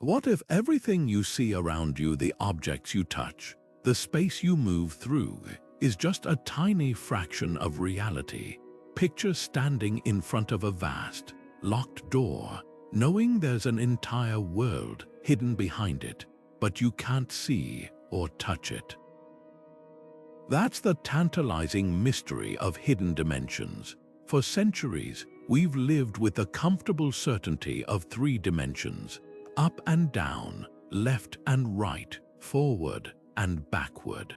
What if everything you see around you, the objects you touch, the space you move through, is just a tiny fraction of reality? Picture standing in front of a vast, locked door, knowing there's an entire world hidden behind it, but you can't see or touch it. That's the tantalizing mystery of hidden dimensions. For centuries, we've lived with the comfortable certainty of 3 dimensions: up and down, left and right, forward and backward.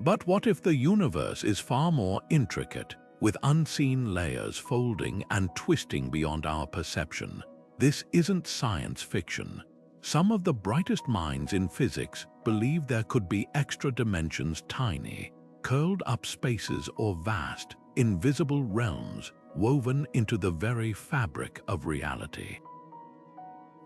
But what if the universe is far more intricate, with unseen layers folding and twisting beyond our perception? This isn't science fiction. Some of the brightest minds in physics believe there could be extra dimensions, tiny, curled up spaces, or vast, invisible realms woven into the very fabric of reality.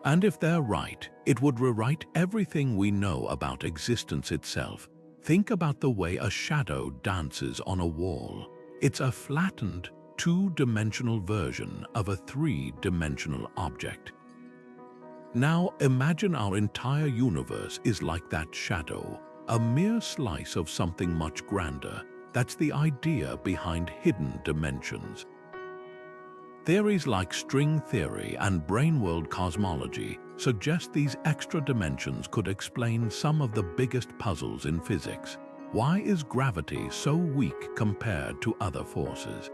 And if they're right, it would rewrite everything we know about existence itself. Think about the way a shadow dances on a wall. It's a flattened, 2-dimensional version of a 3-dimensional object. Now imagine our entire universe is like that shadow, a mere slice of something much grander. That's the idea behind hidden dimensions. Theories like string theory and brane-world cosmology suggest these extra dimensions could explain some of the biggest puzzles in physics. Why is gravity so weak compared to other forces?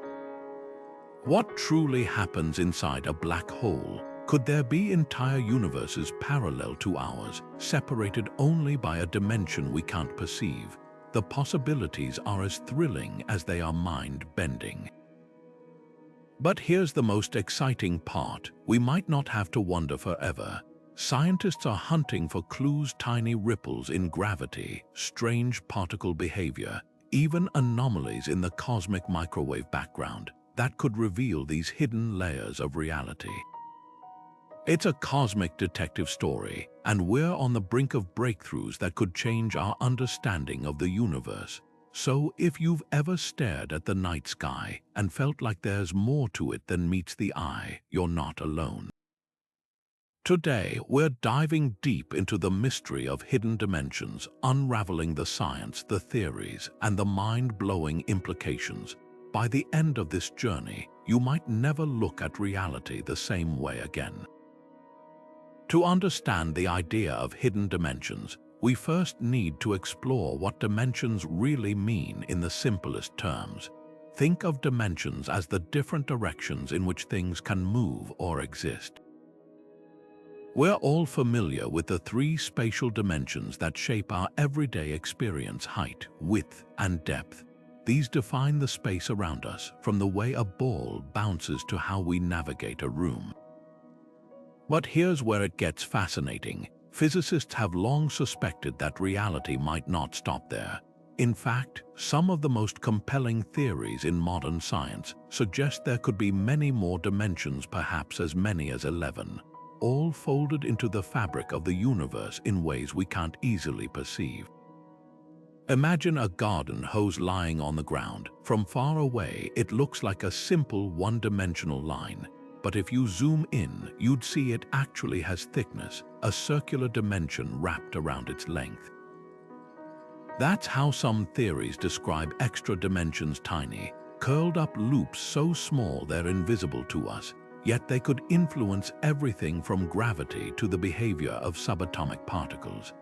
What truly happens inside a black hole? Could there be entire universes parallel to ours, separated only by a dimension we can't perceive? The possibilities are as thrilling as they are mind-bending. But here's the most exciting part. We might not have to wonder forever. Scientists are hunting for clues: tiny ripples in gravity, strange particle behavior, even anomalies in the cosmic microwave background that could reveal these hidden layers of reality. It's a cosmic detective story, and we're on the brink of breakthroughs that could change our understanding of the universe. So if you've ever stared at the night sky and felt like there's more to it than meets the eye, you're not alone. Today, we're diving deep into the mystery of hidden dimensions, unraveling the science, the theories, and the mind-blowing implications. By the end of this journey, you might never look at reality the same way again. To understand the idea of hidden dimensions, we first need to explore what dimensions really mean in the simplest terms. Think of dimensions as the different directions in which things can move or exist. We're all familiar with the 3 spatial dimensions that shape our everyday experience: height, width, and depth. These define the space around us, from the way a ball bounces to how we navigate a room. But here's where it gets fascinating. Physicists have long suspected that reality might not stop there. In fact, some of the most compelling theories in modern science suggest there could be many more dimensions, perhaps as many as 11, all folded into the fabric of the universe in ways we can't easily perceive. Imagine a garden hose lying on the ground. From far away, it looks like a simple 1-dimensional line. But if you zoom in, you'd see it actually has thickness, a circular dimension wrapped around its length. That's how some theories describe extra dimensions: tiny, curled up loops so small they're invisible to us, yet they could influence everything from gravity to the behavior of subatomic particles.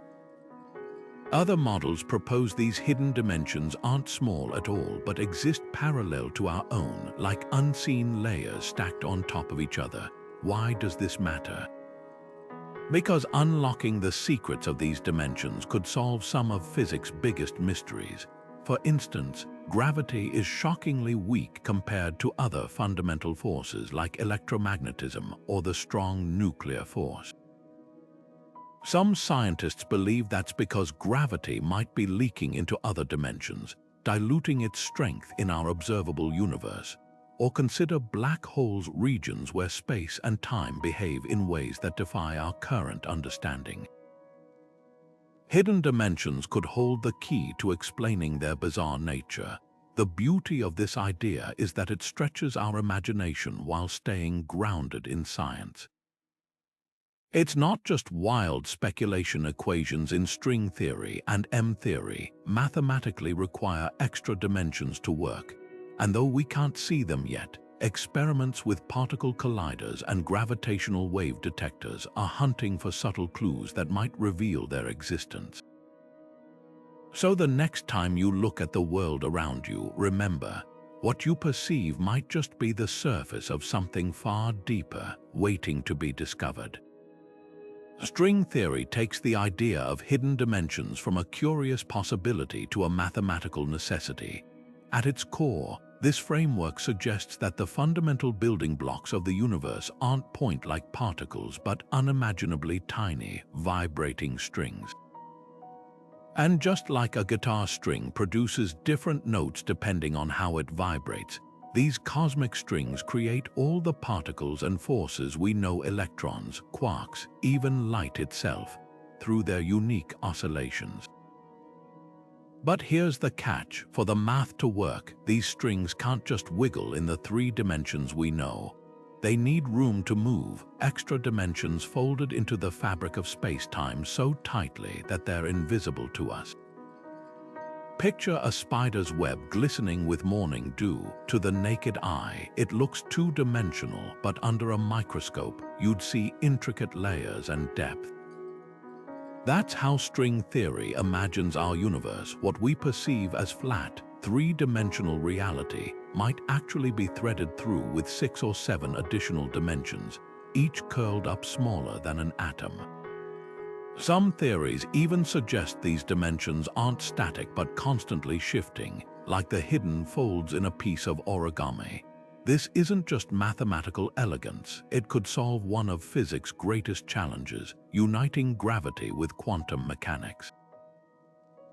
Other models propose these hidden dimensions aren't small at all, but exist parallel to our own, like unseen layers stacked on top of each other. Why does this matter? Because unlocking the secrets of these dimensions could solve some of physics' biggest mysteries. For instance, gravity is shockingly weak compared to other fundamental forces like electromagnetism or the strong nuclear force. Some scientists believe that's because gravity might be leaking into other dimensions, diluting its strength in our observable universe. Or consider black holes, regions where space and time behave in ways that defy our current understanding. Hidden dimensions could hold the key to explaining their bizarre nature. The beauty of this idea is that it stretches our imagination while staying grounded in science. It's not just wild speculation. Equations in string theory and M theory mathematically require extra dimensions to work, and though we can't see them yet, experiments with particle colliders and gravitational wave detectors are hunting for subtle clues that might reveal their existence. So the next time you look at the world around you, remember, what you perceive might just be the surface of something far deeper, waiting to be discovered. String theory takes the idea of hidden dimensions from a curious possibility to a mathematical necessity. At its core, this framework suggests that the fundamental building blocks of the universe aren't point-like particles but unimaginably tiny, vibrating strings. And just like a guitar string produces different notes depending on how it vibrates, these cosmic strings create all the particles and forces we know: electrons, quarks, even light itself, through their unique oscillations. But here's the catch: for the math to work, these strings can't just wiggle in the 3 dimensions we know. They need room to move, extra dimensions folded into the fabric of space-time so tightly that they're invisible to us. Picture a spider's web glistening with morning dew. To the naked eye, it looks two-dimensional, but under a microscope, you'd see intricate layers and depth. That's how string theory imagines our universe. What we perceive as flat, 3-dimensional reality might actually be threaded through with 6 or 7 additional dimensions, each curled up smaller than an atom. Some theories even suggest these dimensions aren't static but constantly shifting, like the hidden folds in a piece of origami. This isn't just mathematical elegance, it could solve one of physics' greatest challenges, uniting gravity with quantum mechanics.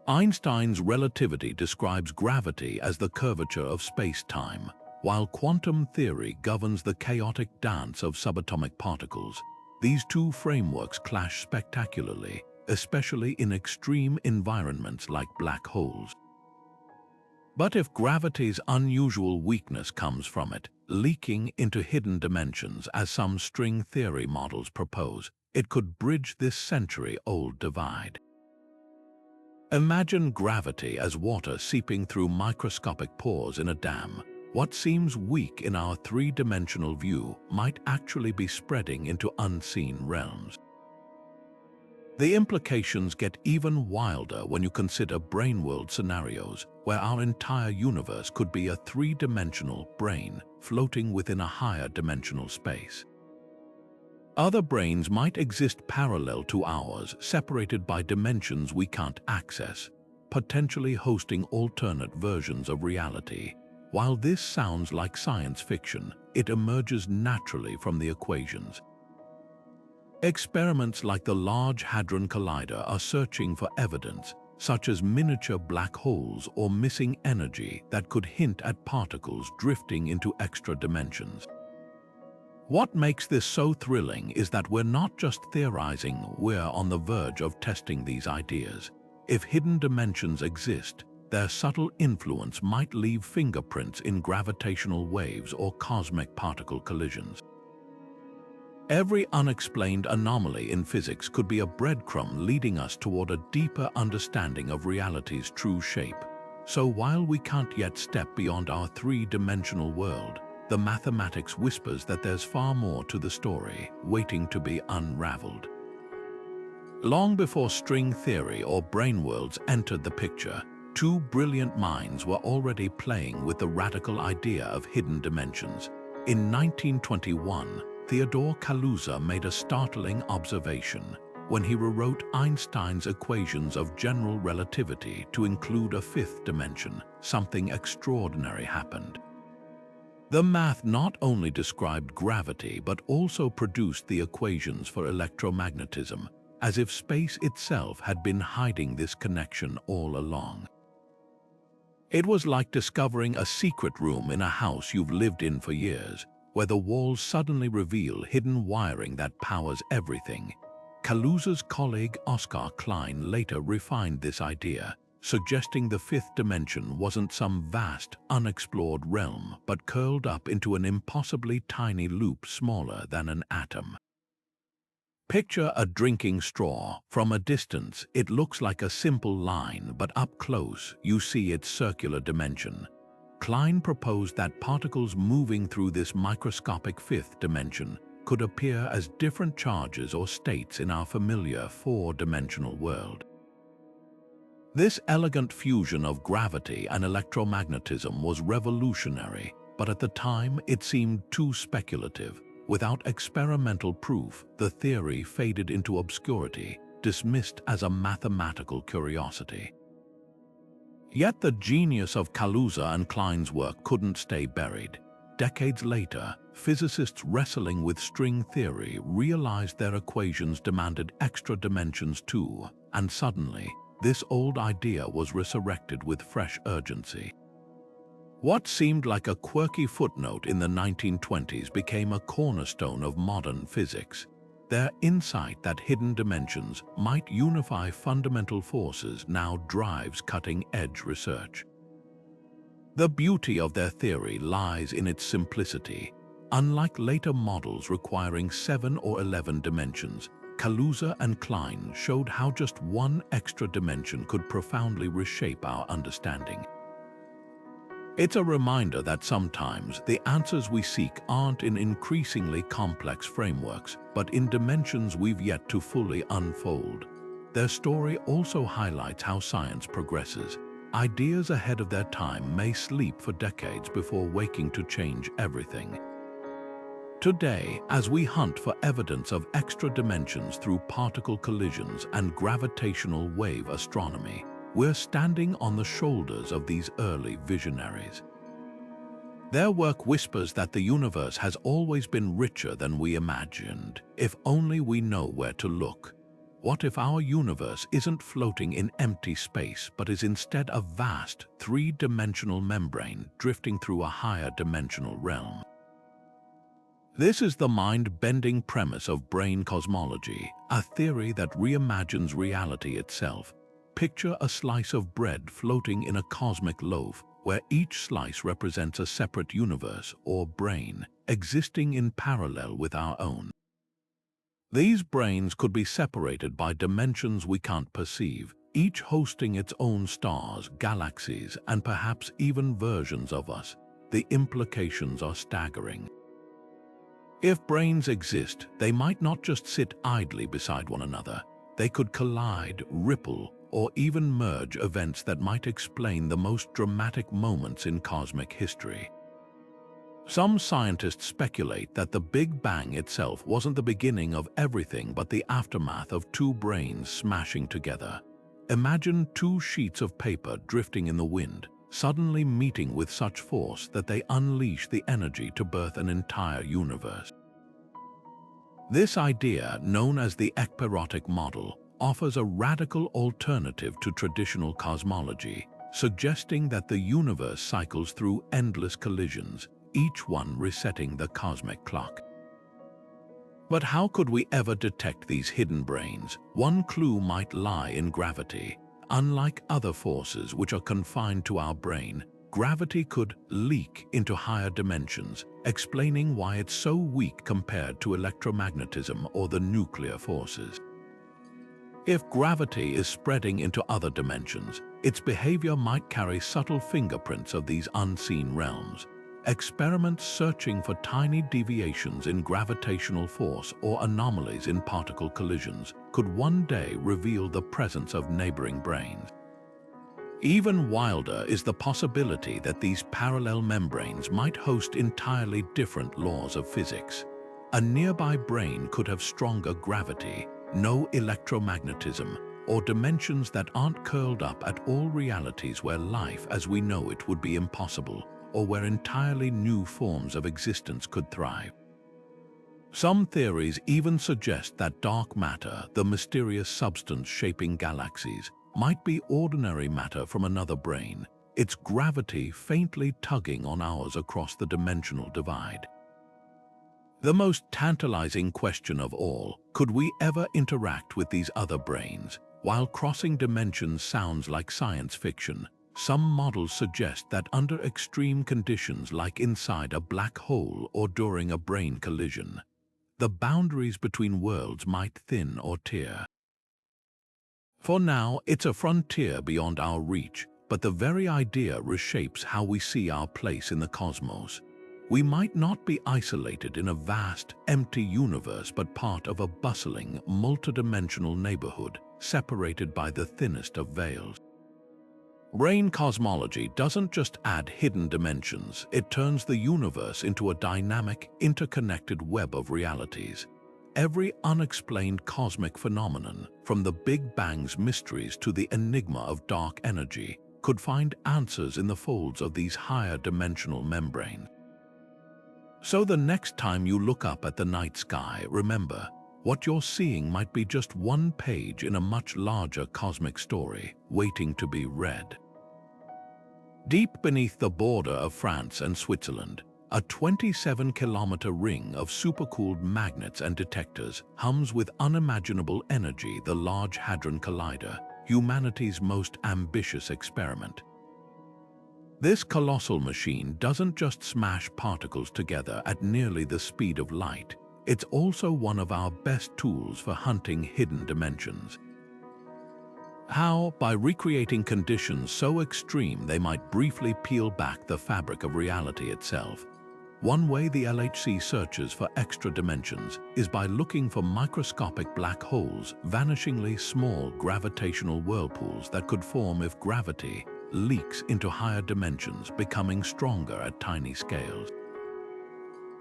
Einstein's relativity describes gravity as the curvature of space-time, while quantum theory governs the chaotic dance of subatomic particles. These two frameworks clash spectacularly, especially in extreme environments like black holes. But if gravity's unusual weakness comes from it leaking into hidden dimensions, as some string theory models propose, it could bridge this century-old divide. Imagine gravity as water seeping through microscopic pores in a dam. What seems weak in our 3-dimensional view might actually be spreading into unseen realms. The implications get even wilder when you consider brane-world scenarios, where our entire universe could be a 3-dimensional brane floating within a higher dimensional space. Other branes might exist parallel to ours, separated by dimensions we can't access, potentially hosting alternate versions of reality. While this sounds like science fiction, it emerges naturally from the equations. Experiments like the Large Hadron Collider are searching for evidence, such as miniature black holes or missing energy that could hint at particles drifting into extra dimensions. What makes this so thrilling is that we're not just theorizing, we're on the verge of testing these ideas. If hidden dimensions exist, their subtle influence might leave fingerprints in gravitational waves or cosmic particle collisions. Every unexplained anomaly in physics could be a breadcrumb leading us toward a deeper understanding of reality's true shape. So while we can't yet step beyond our 3-dimensional world, the mathematics whispers that there's far more to the story, waiting to be unraveled. Long before string theory or brane worlds entered the picture, 2 brilliant minds were already playing with the radical idea of hidden dimensions. In 1921, Theodore Kaluza made a startling observation when he rewrote Einstein's equations of general relativity to include a 5th dimension. Something extraordinary happened. The math not only described gravity but also produced the equations for electromagnetism, as if space itself had been hiding this connection all along. It was like discovering a secret room in a house you've lived in for years, where the walls suddenly reveal hidden wiring that powers everything. Kaluza's colleague Oscar Klein later refined this idea, suggesting the 5th dimension wasn't some vast, unexplored realm, but curled up into an impossibly tiny loop smaller than an atom. Picture a drinking straw. From a distance, it looks like a simple line, but up close, you see its circular dimension. Klein proposed that particles moving through this microscopic fifth dimension could appear as different charges or states in our familiar four-dimensional world. This elegant fusion of gravity and electromagnetism was revolutionary, but at the time it seemed too speculative. Without experimental proof, the theory faded into obscurity, dismissed as a mathematical curiosity. Yet the genius of Kaluza-Klein's work couldn't stay buried. Decades later, physicists wrestling with string theory realized their equations demanded extra dimensions too, and suddenly, this old idea was resurrected with fresh urgency. What seemed like a quirky footnote in the 1920s became a cornerstone of modern physics. Their insight that hidden dimensions might unify fundamental forces now drives cutting-edge research. The beauty of their theory lies in its simplicity. Unlike later models requiring 7 or 11 dimensions, Kaluza-Klein showed how just one extra dimension could profoundly reshape our understanding. It's a reminder that sometimes the answers we seek aren't in increasingly complex frameworks, but in dimensions we've yet to fully unfold. Their story also highlights how science progresses. Ideas ahead of their time may sleep for decades before waking to change everything. Today, as we hunt for evidence of extra dimensions through particle collisions and gravitational wave astronomy, we're standing on the shoulders of these early visionaries. Their work whispers that the universe has always been richer than we imagined, if only we know where to look. What if our universe isn't floating in empty space, but is instead a vast, three-dimensional membrane drifting through a higher dimensional realm? This is the mind-bending premise of brane cosmology, a theory that reimagines reality itself. Picture a slice of bread floating in a cosmic loaf, where each slice represents a separate universe, or brane, existing in parallel with our own. These branes could be separated by dimensions we can't perceive, each hosting its own stars, galaxies, and perhaps even versions of us. The implications are staggering. If branes exist, they might not just sit idly beside one another. They could collide, ripple, or even merge events that might explain the most dramatic moments in cosmic history. Some scientists speculate that the Big Bang itself wasn't the beginning of everything but the aftermath of two branes smashing together. Imagine two sheets of paper drifting in the wind, suddenly meeting with such force that they unleash the energy to birth an entire universe. This idea, known as the Ekpyrotic model, offers a radical alternative to traditional cosmology, suggesting that the universe cycles through endless collisions, each one resetting the cosmic clock. But how could we ever detect these hidden branes? One clue might lie in gravity. Unlike other forces which are confined to our brain, gravity could leak into higher dimensions, explaining why it's so weak compared to electromagnetism or the nuclear forces. If gravity is spreading into other dimensions, its behavior might carry subtle fingerprints of these unseen realms. Experiments searching for tiny deviations in gravitational force or anomalies in particle collisions could one day reveal the presence of neighboring branes. Even wilder is the possibility that these parallel membranes might host entirely different laws of physics. A nearby brane could have stronger gravity, no electromagnetism, or dimensions that aren't curled up at all realities where life as we know it would be impossible, or where entirely new forms of existence could thrive. Some theories even suggest that dark matter, the mysterious substance shaping galaxies, might be ordinary matter from another brane, its gravity faintly tugging on ours across the dimensional divide. The most tantalizing question of all, could we ever interact with these other branes? While crossing dimensions sounds like science fiction, some models suggest that under extreme conditions like inside a black hole or during a brane collision, the boundaries between worlds might thin or tear. For now, it's a frontier beyond our reach, but the very idea reshapes how we see our place in the cosmos. We might not be isolated in a vast, empty universe, but part of a bustling, multidimensional neighborhood, separated by the thinnest of veils. Brane cosmology doesn't just add hidden dimensions, it turns the universe into a dynamic, interconnected web of realities. Every unexplained cosmic phenomenon, from the Big Bang's mysteries to the enigma of dark energy, could find answers in the folds of these higher dimensional membranes. So the next time you look up at the night sky, remember, what you're seeing might be just one page in a much larger cosmic story, waiting to be read. Deep beneath the border of France and Switzerland, a 27-kilometer ring of supercooled magnets and detectors hums with unimaginable energy, the Large Hadron Collider, humanity's most ambitious experiment. This colossal machine doesn't just smash particles together at nearly the speed of light, it's also one of our best tools for hunting hidden dimensions. How? By recreating conditions so extreme they might briefly peel back the fabric of reality itself. One way the LHC searches for extra dimensions is by looking for microscopic black holes, vanishingly small gravitational whirlpools that could form if gravity leaks into higher dimensions, becoming stronger at tiny scales.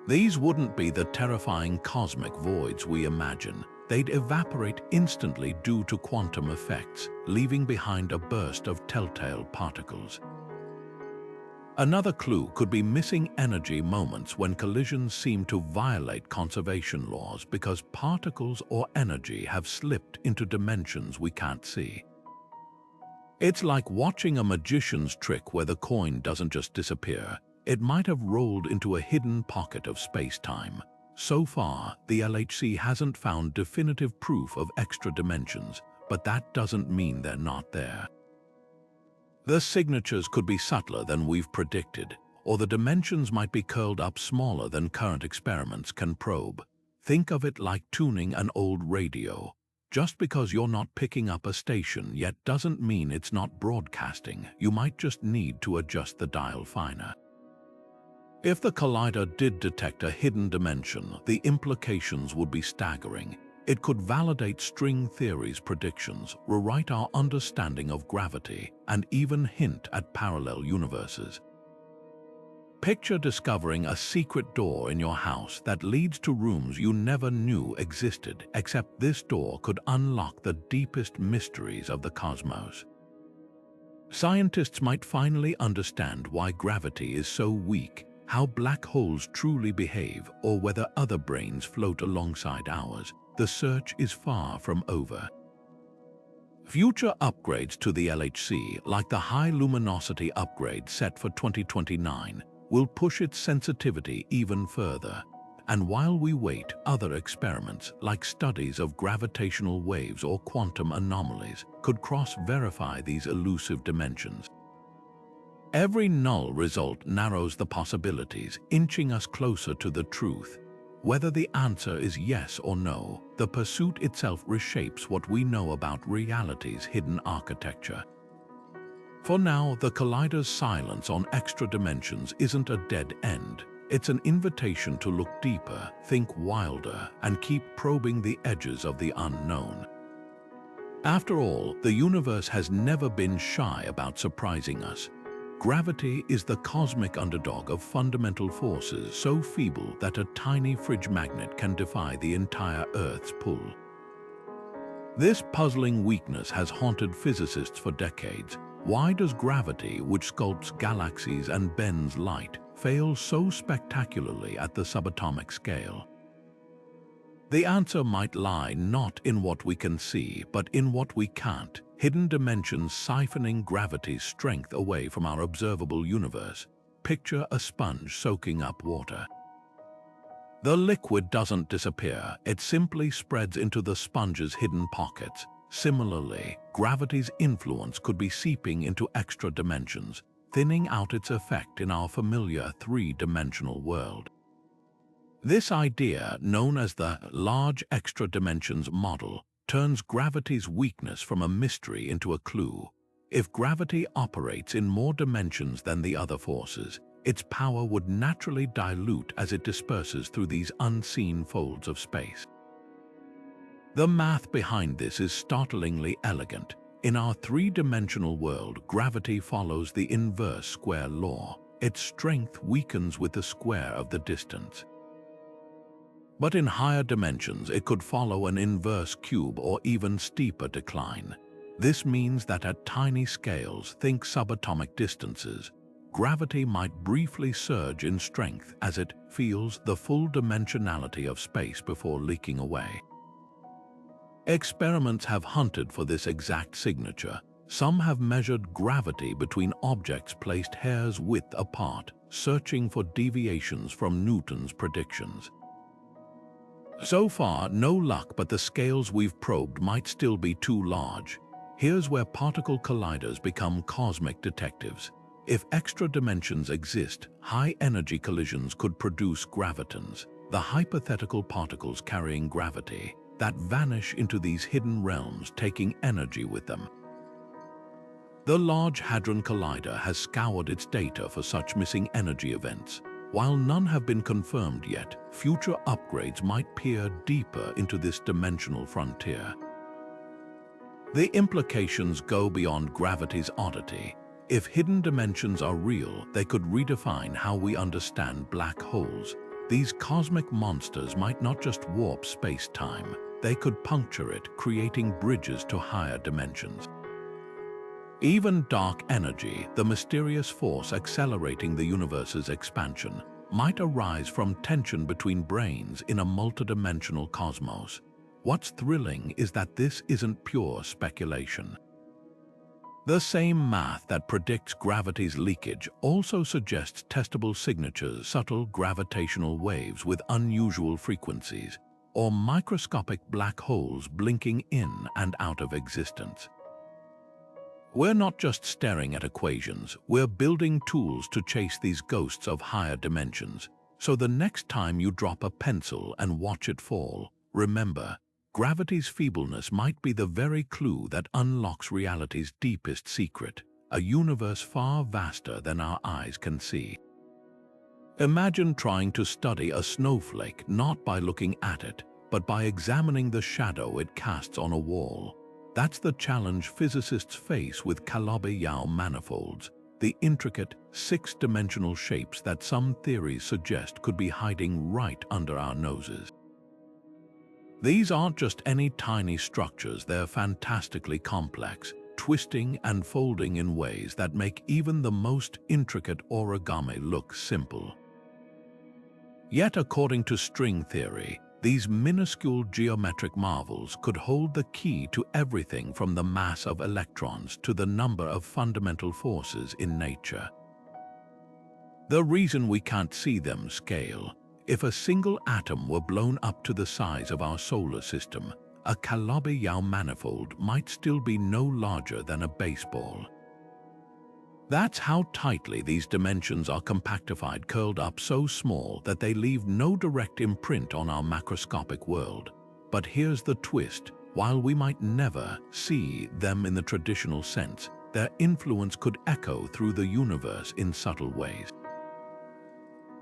These wouldn't be the terrifying cosmic voids we imagine. They'd evaporate instantly due to quantum effects, leaving behind a burst of telltale particles. Another clue could be missing energy moments when collisions seem to violate conservation laws because particles or energy have slipped into dimensions we can't see. It's like watching a magician's trick where the coin doesn't just disappear, it might have rolled into a hidden pocket of space-time. So far, the LHC hasn't found definitive proof of extra dimensions, but that doesn't mean they're not there. The signatures could be subtler than we've predicted, or the dimensions might be curled up smaller than current experiments can probe. Think of it like tuning an old radio. Just because you're not picking up a station yet doesn't mean it's not broadcasting. You might just need to adjust the dial finer. If the collider did detect a hidden dimension, the implications would be staggering. It could validate string theory's predictions, rewrite our understanding of gravity, and even hint at parallel universes. Picture discovering a secret door in your house that leads to rooms you never knew existed, except this door could unlock the deepest mysteries of the cosmos. Scientists might finally understand why gravity is so weak, how black holes truly behave, or whether other branes float alongside ours. The search is far from over. Future upgrades to the LHC, like the high luminosity upgrade set for 2029, will push its sensitivity even further. And while we wait, other experiments, like studies of gravitational waves or quantum anomalies, could cross-verify these elusive dimensions. Every null result narrows the possibilities, inching us closer to the truth. Whether the answer is yes or no, the pursuit itself reshapes what we know about reality's hidden architecture. For now, the collider's silence on extra dimensions isn't a dead end. It's an invitation to look deeper, think wilder, and keep probing the edges of the unknown. After all, the universe has never been shy about surprising us. Gravity is the cosmic underdog of fundamental forces so feeble that a tiny fridge magnet can defy the entire Earth's pull. This puzzling weakness has haunted physicists for decades. Why does gravity, which sculpts galaxies and bends light, fail so spectacularly at the subatomic scale? The answer might lie not in what we can see, but in what we can't. Hidden dimensions siphoning gravity's strength away from our observable universe. Picture a sponge soaking up water. The liquid doesn't disappear, it simply spreads into the sponge's hidden pockets. Similarly, gravity's influence could be seeping into extra dimensions, thinning out its effect in our familiar three-dimensional world. This idea, known as the large extra dimensions model, turns gravity's weakness from a mystery into a clue. If gravity operates in more dimensions than the other forces, its power would naturally dilute as it disperses through these unseen folds of space. The math behind this is startlingly elegant. In our three-dimensional world, gravity follows the inverse square law. Its strength weakens with the square of the distance. But in higher dimensions, it could follow an inverse cube or even steeper decline. This means that at tiny scales, think subatomic distances, gravity might briefly surge in strength as it feels the full dimensionality of space before leaking away. Experiments have hunted for this exact signature. Some have measured gravity between objects placed hairs' width apart, searching for deviations from Newton's predictions. So far, no luck, but the scales we've probed might still be too large. Here's where particle colliders become cosmic detectives. If extra dimensions exist, high-energy collisions could produce gravitons, the hypothetical particles carrying gravity, that vanish into these hidden realms, taking energy with them. The Large Hadron Collider has scoured its data for such missing energy events. While none have been confirmed yet, future upgrades might peer deeper into this dimensional frontier. The implications go beyond gravity's oddity. If hidden dimensions are real, they could redefine how we understand black holes. These cosmic monsters might not just warp space-time, they could puncture it, creating bridges to higher dimensions. Even dark energy, the mysterious force accelerating the universe's expansion, might arise from tension between branes in a multidimensional cosmos. What's thrilling is that this isn't pure speculation. The same math that predicts gravity's leakage also suggests testable signatures, subtle gravitational waves with unusual frequencies, or microscopic black holes blinking in and out of existence. We're not just staring at equations, we're building tools to chase these ghosts of higher dimensions. So the next time you drop a pencil and watch it fall, remember, gravity's feebleness might be the very clue that unlocks reality's deepest secret, a universe far vaster than our eyes can see. Imagine trying to study a snowflake not by looking at it, but by examining the shadow it casts on a wall. That's the challenge physicists face with Calabi-Yau manifolds, the intricate, six-dimensional shapes that some theories suggest could be hiding right under our noses. These aren't just any tiny structures, they're fantastically complex, twisting and folding in ways that make even the most intricate origami look simple. Yet, according to string theory, these minuscule geometric marvels could hold the key to everything from the mass of electrons to the number of fundamental forces in nature. The reason we can't see them scale: if a single atom were blown up to the size of our solar system, a Calabi-Yau manifold might still be no larger than a baseball. That's how tightly these dimensions are compactified, curled up so small that they leave no direct imprint on our macroscopic world. But here's the twist: while we might never see them in the traditional sense, their influence could echo through the universe in subtle ways.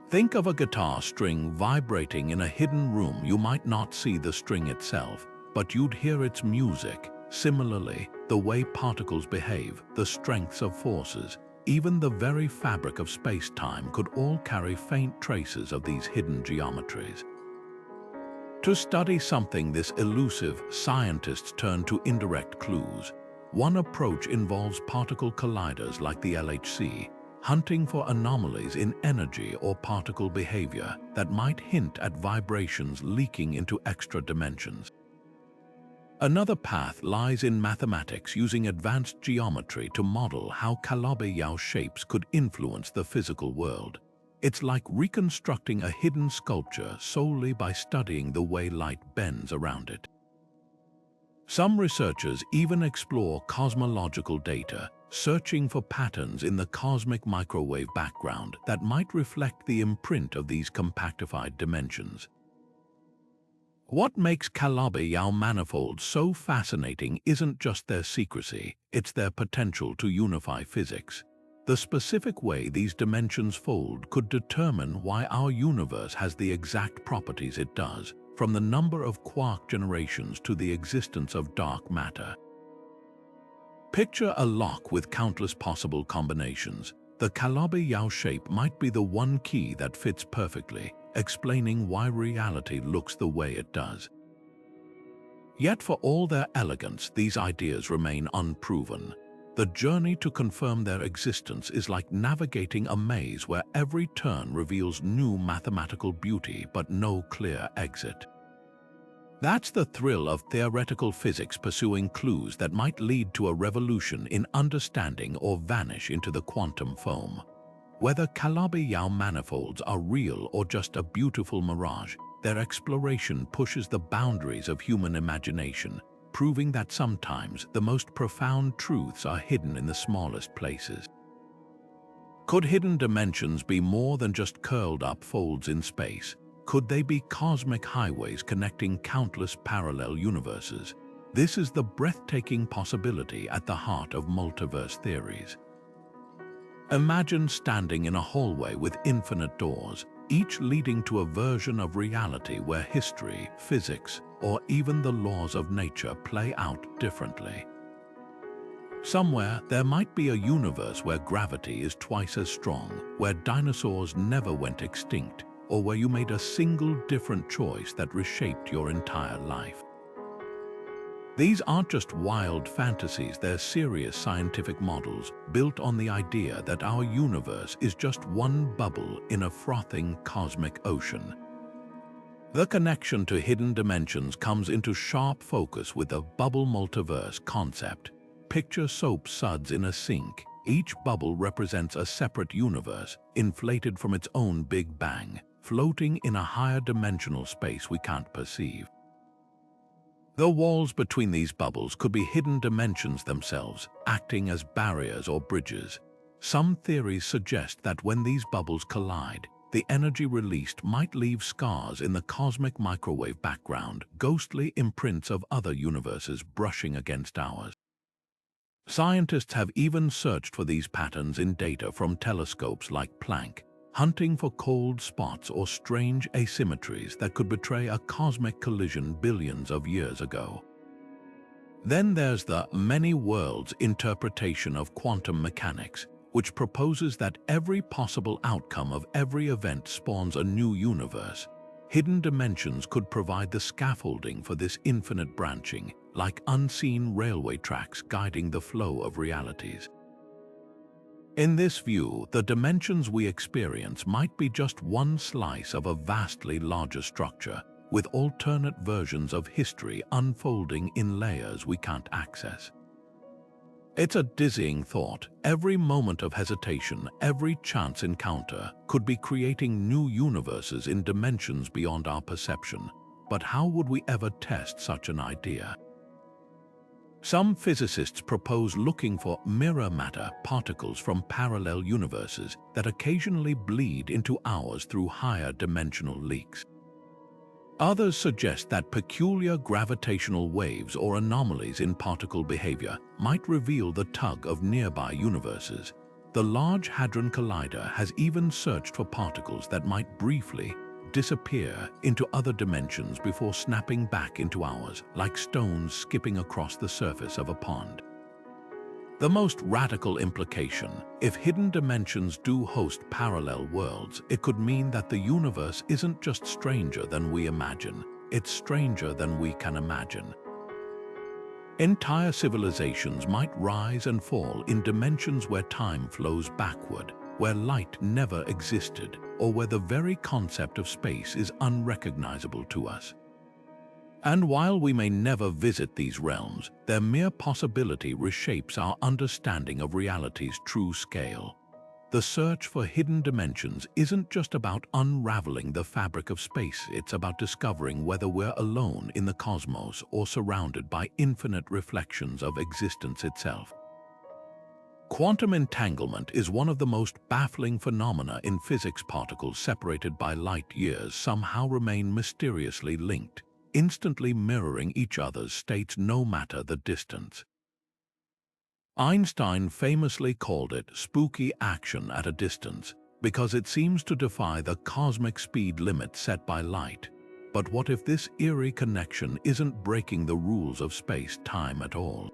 Think of a guitar string vibrating in a hidden room. You might not see the string itself, but you'd hear its music. Similarly, the way particles behave, the strengths of forces, even the very fabric of space-time could all carry faint traces of these hidden geometries. To study something this elusive, scientists turn to indirect clues. One approach involves particle colliders like the LHC, hunting for anomalies in energy or particle behavior that might hint at vibrations leaking into extra dimensions. Another path lies in mathematics, using advanced geometry to model how Calabi-Yau shapes could influence the physical world. It's like reconstructing a hidden sculpture solely by studying the way light bends around it. Some researchers even explore cosmological data, searching for patterns in the cosmic microwave background that might reflect the imprint of these compactified dimensions. What makes Calabi-Yau manifolds so fascinating isn't just their secrecy, it's their potential to unify physics. The specific way these dimensions fold could determine why our universe has the exact properties it does, from the number of quark generations to the existence of dark matter. Picture a lock with countless possible combinations. The Calabi-Yau shape might be the one key that fits perfectly, explaining why reality looks the way it does. Yet for all their elegance, these ideas remain unproven. The journey to confirm their existence is like navigating a maze where every turn reveals new mathematical beauty but no clear exit. That's the thrill of theoretical physics, pursuing clues that might lead to a revolution in understanding or vanish into the quantum foam. Whether Calabi-Yau manifolds are real or just a beautiful mirage, their exploration pushes the boundaries of human imagination, proving that sometimes the most profound truths are hidden in the smallest places. Could hidden dimensions be more than just curled-up folds in space? Could they be cosmic highways connecting countless parallel universes? This is the breathtaking possibility at the heart of multiverse theories. Imagine standing in a hallway with infinite doors, each leading to a version of reality where history, physics, or even the laws of nature play out differently. Somewhere, there might be a universe where gravity is twice as strong, where dinosaurs never went extinct, or where you made a single different choice that reshaped your entire life. These aren't just wild fantasies, they're serious scientific models built on the idea that our universe is just one bubble in a frothing cosmic ocean. The connection to hidden dimensions comes into sharp focus with the bubble multiverse concept. Picture soap suds in a sink. Each bubble represents a separate universe, inflated from its own Big Bang, floating in a higher dimensional space we can't perceive. The walls between these bubbles could be hidden dimensions themselves, acting as barriers or bridges. Some theories suggest that when these bubbles collide, the energy released might leave scars in the cosmic microwave background, ghostly imprints of other universes brushing against ours. Scientists have even searched for these patterns in data from telescopes like Planck, hunting for cold spots or strange asymmetries that could betray a cosmic collision billions of years ago. Then there's the many worlds interpretation of quantum mechanics, which proposes that every possible outcome of every event spawns a new universe. Hidden dimensions could provide the scaffolding for this infinite branching, like unseen railway tracks guiding the flow of realities. In this view, the dimensions we experience might be just one slice of a vastly larger structure, with alternate versions of history unfolding in layers we can't access. It's a dizzying thought. Every moment of hesitation, every chance encounter, could be creating new universes in dimensions beyond our perception. But how would we ever test such an idea? Some physicists propose looking for mirror matter particles from parallel universes that occasionally bleed into ours through higher dimensional leaks. Others suggest that peculiar gravitational waves or anomalies in particle behavior might reveal the tug of nearby universes. The Large Hadron Collider has even searched for particles that might briefly disappear into other dimensions before snapping back into ours, like stones skipping across the surface of a pond. The most radical implication: if hidden dimensions do host parallel worlds, it could mean that the universe isn't just stranger than we imagine, it's stranger than we can imagine. Entire civilizations might rise and fall in dimensions where time flows backward, where light never existed, or where the very concept of space is unrecognizable to us. And while we may never visit these realms, their mere possibility reshapes our understanding of reality's true scale. The search for hidden dimensions isn't just about unraveling the fabric of space, it's about discovering whether we're alone in the cosmos or surrounded by infinite reflections of existence itself. Quantum entanglement is one of the most baffling phenomena in physics. Particles separated by light years somehow remain mysteriously linked, instantly mirroring each other's states no matter the distance. Einstein famously called it spooky action at a distance because it seems to defy the cosmic speed limit set by light. But what if this eerie connection isn't breaking the rules of space-time at all?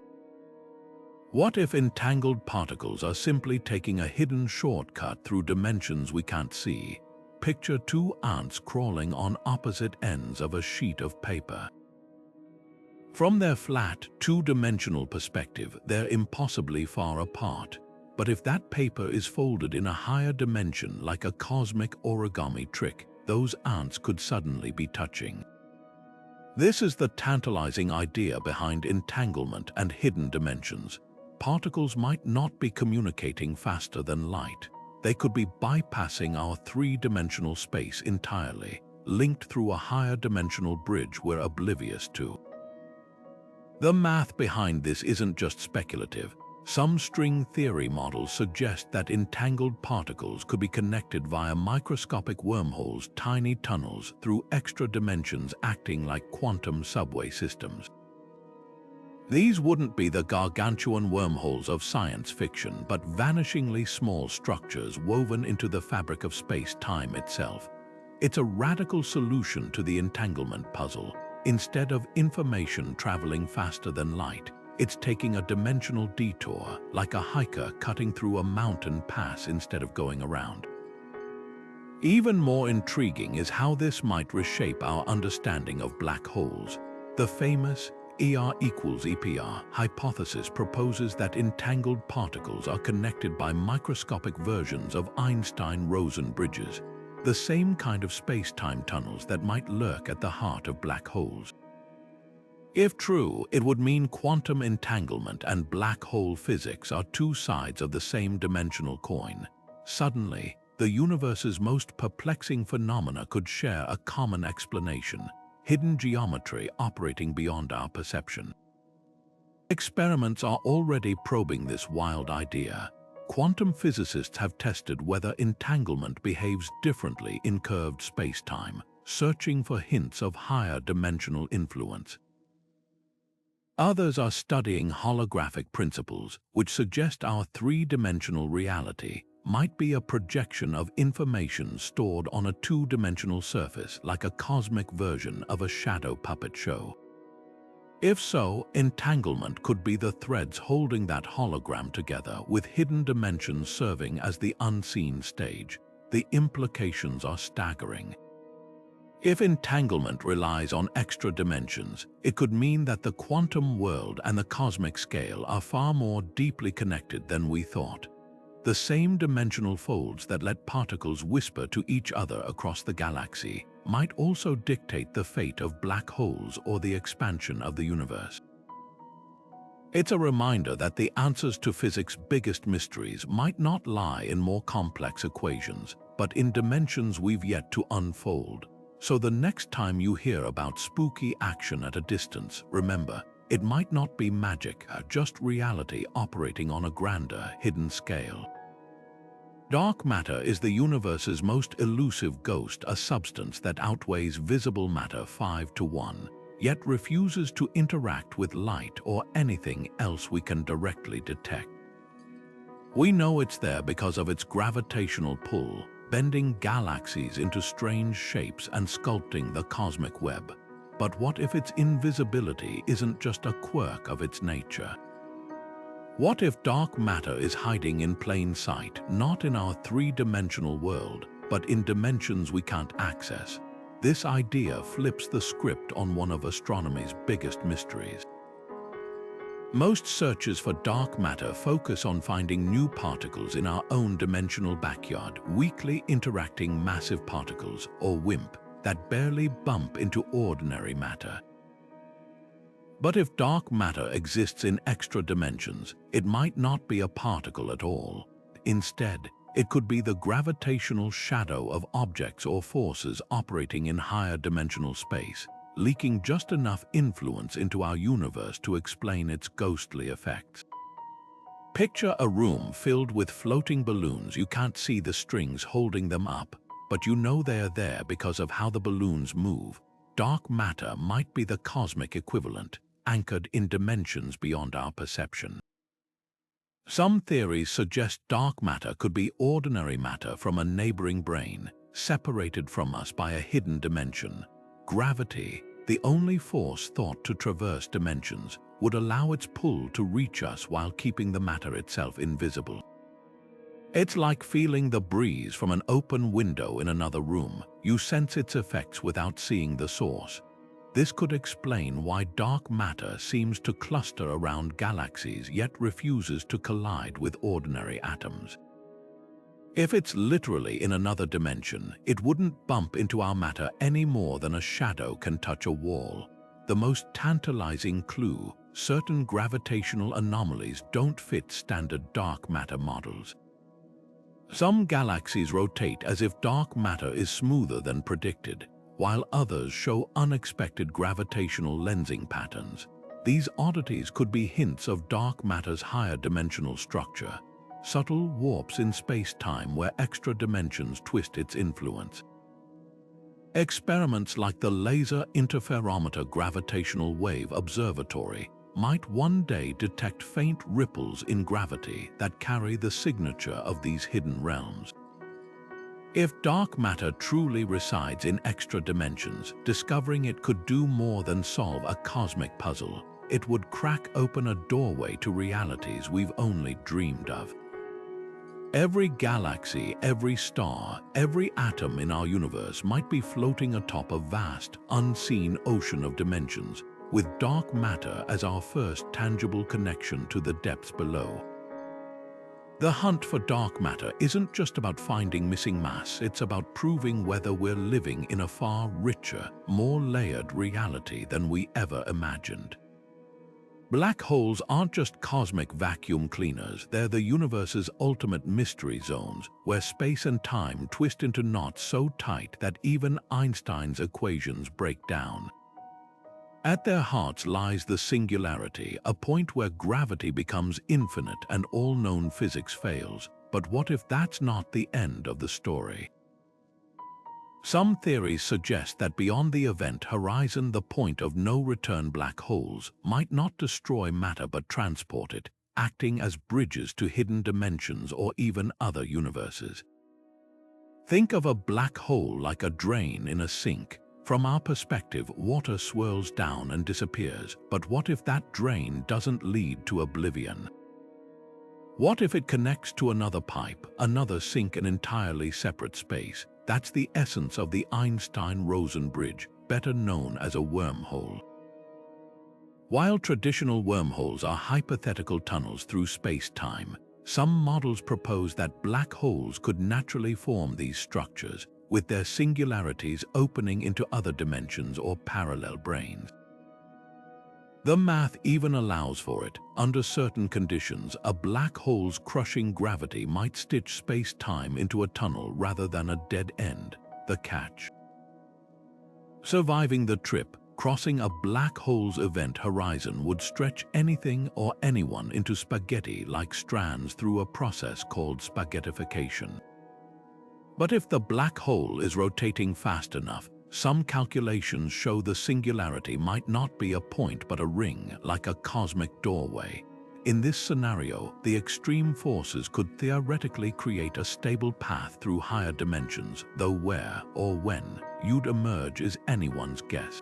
What if entangled particles are simply taking a hidden shortcut through dimensions we can't see? Picture two ants crawling on opposite ends of a sheet of paper. From their flat, two-dimensional perspective, they're impossibly far apart. But if that paper is folded in a higher dimension like a cosmic origami trick, those ants could suddenly be touching. This is the tantalizing idea behind entanglement and hidden dimensions. Particles might not be communicating faster than light. They could be bypassing our three-dimensional space entirely, linked through a higher dimensional bridge we're oblivious to. The math behind this isn't just speculative. Some string theory models suggest that entangled particles could be connected via microscopic wormholes, tiny tunnels through extra dimensions acting like quantum subway systems. These wouldn't be the gargantuan wormholes of science fiction, but vanishingly small structures woven into the fabric of space-time itself. It's a radical solution to the entanglement puzzle. Instead of information traveling faster than light, it's taking a dimensional detour, like a hiker cutting through a mountain pass instead of going around. Even more intriguing is how this might reshape our understanding of black holes. The famous ER=EPR hypothesis proposes that entangled particles are connected by microscopic versions of Einstein-Rosen bridges, the same kind of space-time tunnels that might lurk at the heart of black holes. If true, it would mean quantum entanglement and black hole physics are two sides of the same dimensional coin. Suddenly, the universe's most perplexing phenomena could share a common explanation: hidden geometry operating beyond our perception. Experiments are already probing this wild idea. Quantum physicists have tested whether entanglement behaves differently in curved space-time, searching for hints of higher dimensional influence. Others are studying holographic principles, which suggest our three-dimensional reality might be a projection of information stored on a two-dimensional surface, like a cosmic version of a shadow puppet show. If so, entanglement could be the threads holding that hologram together, with hidden dimensions serving as the unseen stage. The implications are staggering. If entanglement relies on extra dimensions, it could mean that the quantum world and the cosmic scale are far more deeply connected than we thought. The same dimensional folds that let particles whisper to each other across the galaxy might also dictate the fate of black holes or the expansion of the universe. It's a reminder that the answers to physics' biggest mysteries might not lie in more complex equations, but in dimensions we've yet to unfold. So the next time you hear about spooky action at a distance, remember, it might not be magic, just reality operating on a grander, hidden scale. Dark matter is the universe's most elusive ghost, a substance that outweighs visible matter 5-to-1, yet refuses to interact with light or anything else we can directly detect. We know it's there because of its gravitational pull, bending galaxies into strange shapes and sculpting the cosmic web. But what if its invisibility isn't just a quirk of its nature? What if dark matter is hiding in plain sight, not in our three-dimensional world, but in dimensions we can't access? This idea flips the script on one of astronomy's biggest mysteries. Most searches for dark matter focus on finding new particles in our own dimensional backyard, weakly interacting massive particles, or WIMP, that barely bump into ordinary matter. But if dark matter exists in extra dimensions, it might not be a particle at all. Instead, it could be the gravitational shadow of objects or forces operating in higher dimensional space, leaking just enough influence into our universe to explain its ghostly effects. Picture a room filled with floating balloons. You can't see the strings holding them up, but you know they are there because of how the balloons move. Dark matter might be the cosmic equivalent, anchored in dimensions beyond our perception. Some theories suggest dark matter could be ordinary matter from a neighboring brane, separated from us by a hidden dimension. Gravity, the only force thought to traverse dimensions, would allow its pull to reach us while keeping the matter itself invisible. It's like feeling the breeze from an open window in another room. You sense its effects without seeing the source. This could explain why dark matter seems to cluster around galaxies yet refuses to collide with ordinary atoms. If it's literally in another dimension, it wouldn't bump into our matter any more than a shadow can touch a wall. The most tantalizing clue: certain gravitational anomalies don't fit standard dark matter models. Some galaxies rotate as if dark matter is smoother than predicted, while others show unexpected gravitational lensing patterns. These oddities could be hints of dark matter's higher dimensional structure, subtle warps in space-time where extra dimensions twist its influence. Experiments like the Laser Interferometer Gravitational Wave Observatory might one day detect faint ripples in gravity that carry the signature of these hidden realms. If dark matter truly resides in extra dimensions, discovering it could do more than solve a cosmic puzzle. It would crack open a doorway to realities we've only dreamed of. Every galaxy, every star, every atom in our universe might be floating atop a vast, unseen ocean of dimensions, with dark matter as our first tangible connection to the depths below. The hunt for dark matter isn't just about finding missing mass, it's about proving whether we're living in a far richer, more layered reality than we ever imagined. Black holes aren't just cosmic vacuum cleaners, they're the universe's ultimate mystery zones, where space and time twist into knots so tight that even Einstein's equations break down. At their hearts lies the singularity, a point where gravity becomes infinite and all known physics fails. But what if that's not the end of the story? Some theories suggest that beyond the event horizon, the point of no return, black holes might not destroy matter but transport it, acting as bridges to hidden dimensions or even other universes. Think of a black hole like a drain in a sink. From our perspective, water swirls down and disappears, but what if that drain doesn't lead to oblivion? What if it connects to another pipe, another sink, an entirely separate space? That's the essence of the Einstein-Rosen bridge, better known as a wormhole. While traditional wormholes are hypothetical tunnels through space-time, some models propose that black holes could naturally form these structures, with their singularities opening into other dimensions or parallel branes. The math even allows for it. Under certain conditions, a black hole's crushing gravity might stitch space-time into a tunnel rather than a dead end. The catch: surviving the trip, crossing a black hole's event horizon would stretch anything or anyone into spaghetti like strands through a process called spaghettification. But if the black hole is rotating fast enough, some calculations show the singularity might not be a point but a ring, like a cosmic doorway. In this scenario, the extreme forces could theoretically create a stable path through higher dimensions, though where or when you'd emerge is anyone's guess.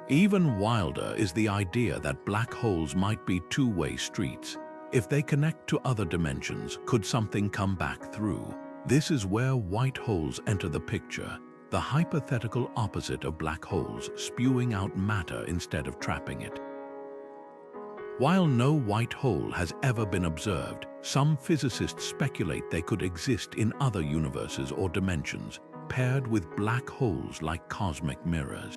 Even wilder is the idea that black holes might be two-way streets. If they connect to other dimensions, could something come back through? This is where white holes enter the picture, the hypothetical opposite of black holes, spewing out matter instead of trapping it. While no white hole has ever been observed, some physicists speculate they could exist in other universes or dimensions, paired with black holes like cosmic mirrors.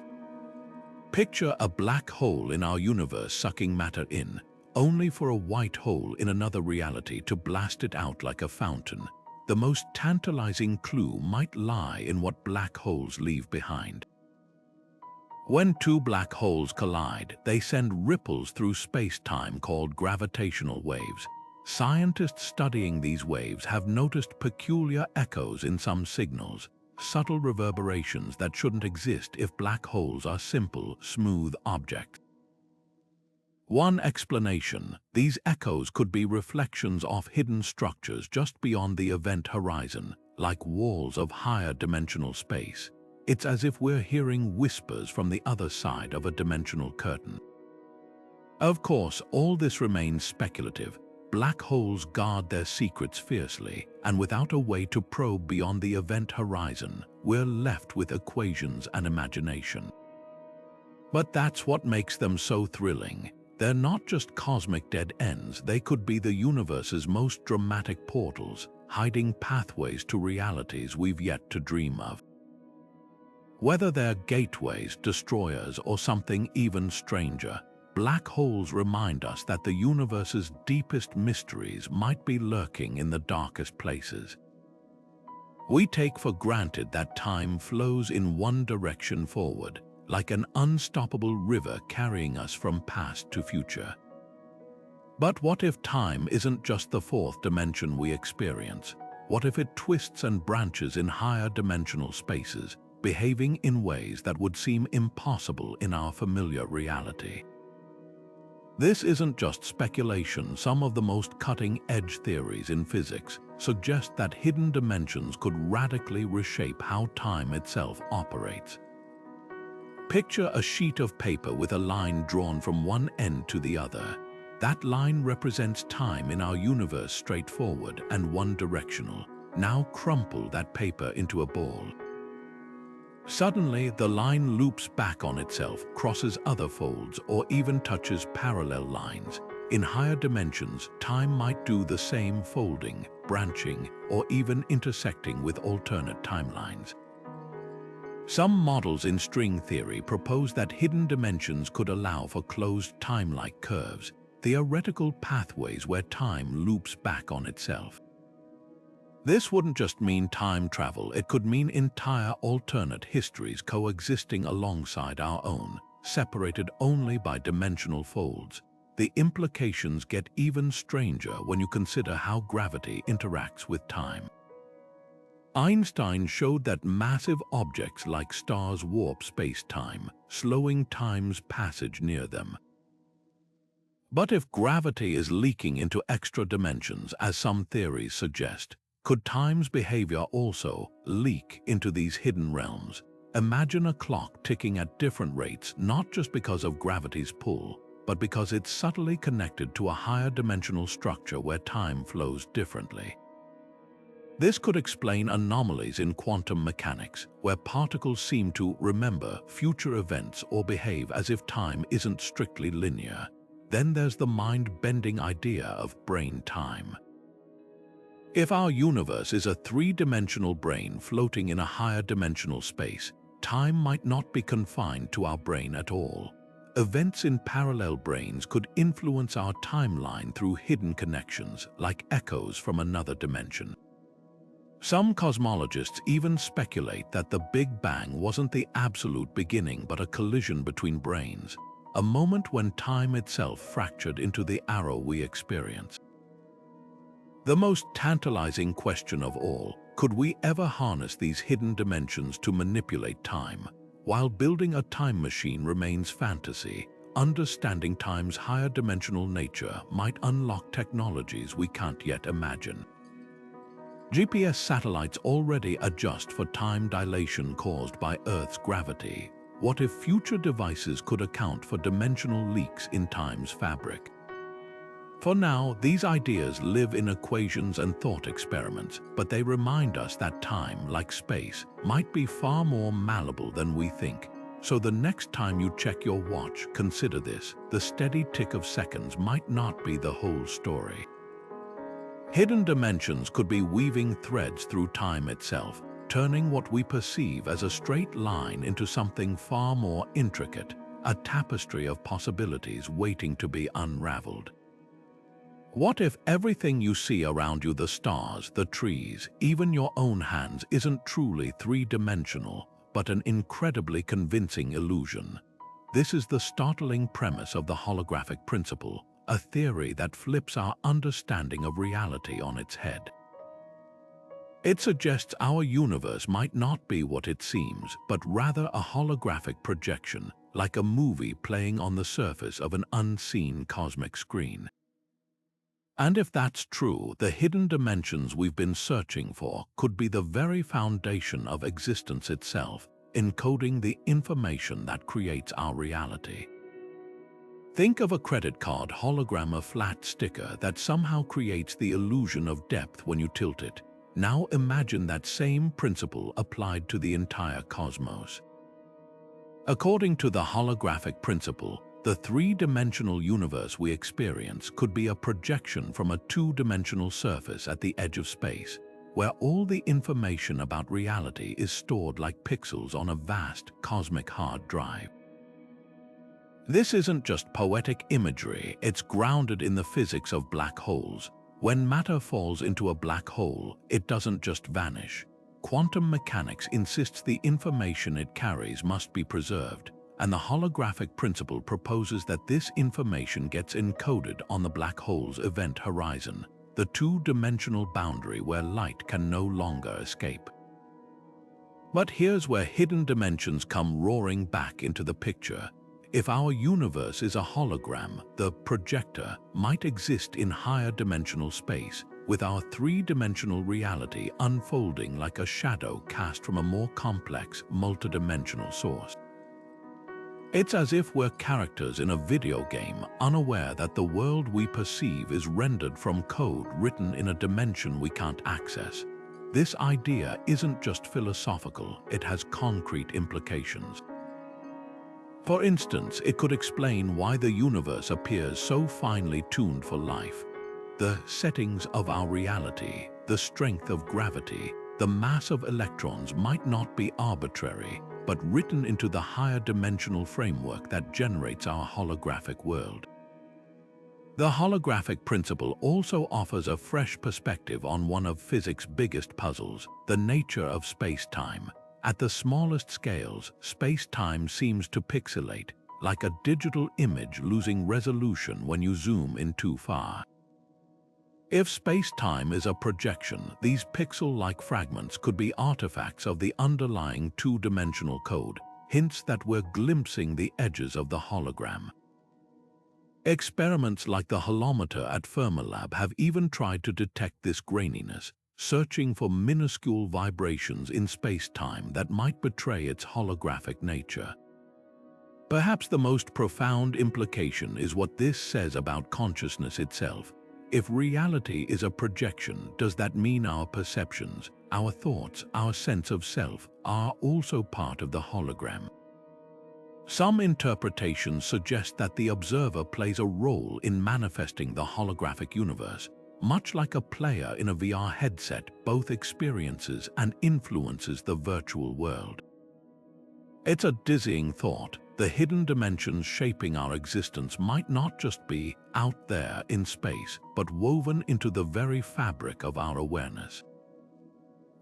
Picture a black hole in our universe sucking matter in, only for a white hole in another reality to blast it out like a fountain. The most tantalizing clue might lie in what black holes leave behind. When two black holes collide, they send ripples through space-time called gravitational waves. Scientists studying these waves have noticed peculiar echoes in some signals, subtle reverberations that shouldn't exist if black holes are simple, smooth objects. One explanation: these echoes could be reflections of hidden structures just beyond the event horizon, like walls of higher dimensional space. It's as if we're hearing whispers from the other side of a dimensional curtain. Of course, all this remains speculative. Black holes guard their secrets fiercely, and without a way to probe beyond the event horizon, we're left with equations and imagination. But that's what makes them so thrilling. They're not just cosmic dead ends, they could be the universe's most dramatic portals, hiding pathways to realities we've yet to dream of. Whether they're gateways, destroyers, or something even stranger, black holes remind us that the universe's deepest mysteries might be lurking in the darkest places. We take for granted that time flows in one direction forward, like an unstoppable river carrying us from past to future. But what if time isn't just the fourth dimension we experience? What if it twists and branches in higher dimensional spaces, behaving in ways that would seem impossible in our familiar reality? This isn't just speculation. Some of the most cutting-edge theories in physics suggest that hidden dimensions could radically reshape how time itself operates. Picture a sheet of paper with a line drawn from one end to the other. That line represents time in our universe, straightforward and one-directional. Now crumple that paper into a ball. Suddenly, the line loops back on itself, crosses other folds, or even touches parallel lines. In higher dimensions, time might do the same, folding, branching, or even intersecting with alternate timelines. Some models in string theory propose that hidden dimensions could allow for closed time-like curves, theoretical pathways where time loops back on itself. This wouldn't just mean time travel, it could mean entire alternate histories coexisting alongside our own, separated only by dimensional folds. The implications get even stranger when you consider how gravity interacts with time. Einstein showed that massive objects like stars warp space-time, slowing time's passage near them. But if gravity is leaking into extra dimensions, as some theories suggest, could time's behavior also leak into these hidden realms? Imagine a clock ticking at different rates, not just because of gravity's pull, but because it's subtly connected to a higher dimensional structure where time flows differently. This could explain anomalies in quantum mechanics, where particles seem to remember future events or behave as if time isn't strictly linear. Then there's the mind-bending idea of brane time. If our universe is a three-dimensional brane floating in a higher dimensional space, time might not be confined to our brain at all. Events in parallel branes could influence our timeline through hidden connections, like echoes from another dimension. Some cosmologists even speculate that the Big Bang wasn't the absolute beginning but a collision between branes, a moment when time itself fractured into the arrow we experience. The most tantalizing question of all: could we ever harness these hidden dimensions to manipulate time? While building a time machine remains fantasy, understanding time's higher dimensional nature might unlock technologies we can't yet imagine. GPS satellites already adjust for time dilation caused by Earth's gravity. What if future devices could account for dimensional leaks in time's fabric? For now, these ideas live in equations and thought experiments, but they remind us that time, like space, might be far more malleable than we think. So the next time you check your watch, consider this: the steady tick of seconds might not be the whole story. Hidden dimensions could be weaving threads through time itself, turning what we perceive as a straight line into something far more intricate, a tapestry of possibilities waiting to be unraveled. What if everything you see around you, the stars, the trees, even your own hands, isn't truly three-dimensional, but an incredibly convincing illusion. This is the startling premise of the holographic principle, a theory that flips our understanding of reality on its head. It suggests our universe might not be what it seems, but rather a holographic projection, like a movie playing on the surface of an unseen cosmic screen. And if that's true, the hidden dimensions we've been searching for could be the very foundation of existence itself, encoding the information that creates our reality. Think of a credit card hologram, a flat sticker that somehow creates the illusion of depth when you tilt it. Now imagine that same principle applied to the entire cosmos. According to the holographic principle, the three-dimensional universe we experience could be a projection from a two-dimensional surface at the edge of space, where all the information about reality is stored like pixels on a vast cosmic hard drive. This isn't just poetic imagery, it's grounded in the physics of black holes. When matter falls into a black hole, it doesn't just vanish. Quantum mechanics insists the information it carries must be preserved, and the holographic principle proposes that this information gets encoded on the black hole's event horizon, the two-dimensional boundary where light can no longer escape. But here's where hidden dimensions come roaring back into the picture. If our universe is a hologram, the projector might exist in higher dimensional space, with our three-dimensional reality unfolding like a shadow cast from a more complex, multidimensional source. It's as if we're characters in a video game, unaware that the world we perceive is rendered from code written in a dimension we can't access. This idea isn't just philosophical, it has concrete implications. For instance, it could explain why the universe appears so finely tuned for life. The settings of our reality, the strength of gravity, the mass of electrons might not be arbitrary, but written into the higher dimensional framework that generates our holographic world. The holographic principle also offers a fresh perspective on one of physics' biggest puzzles, the nature of space-time. At the smallest scales, space-time seems to pixelate, like a digital image losing resolution when you zoom in too far. If space-time is a projection, these pixel-like fragments could be artifacts of the underlying two-dimensional code, hints that we're glimpsing the edges of the hologram. Experiments like the holometer at Fermilab have even tried to detect this graininess, searching for minuscule vibrations in space-time that might betray its holographic nature. Perhaps the most profound implication is what this says about consciousness itself. If reality is a projection, does that mean our perceptions, our thoughts, our sense of self are also part of the hologram? Some interpretations suggest that the observer plays a role in manifesting the holographic universe. Much like a player in a VR headset, both experiences and influences the virtual world. It's a dizzying thought. The hidden dimensions shaping our existence might not just be out there in space, but woven into the very fabric of our awareness.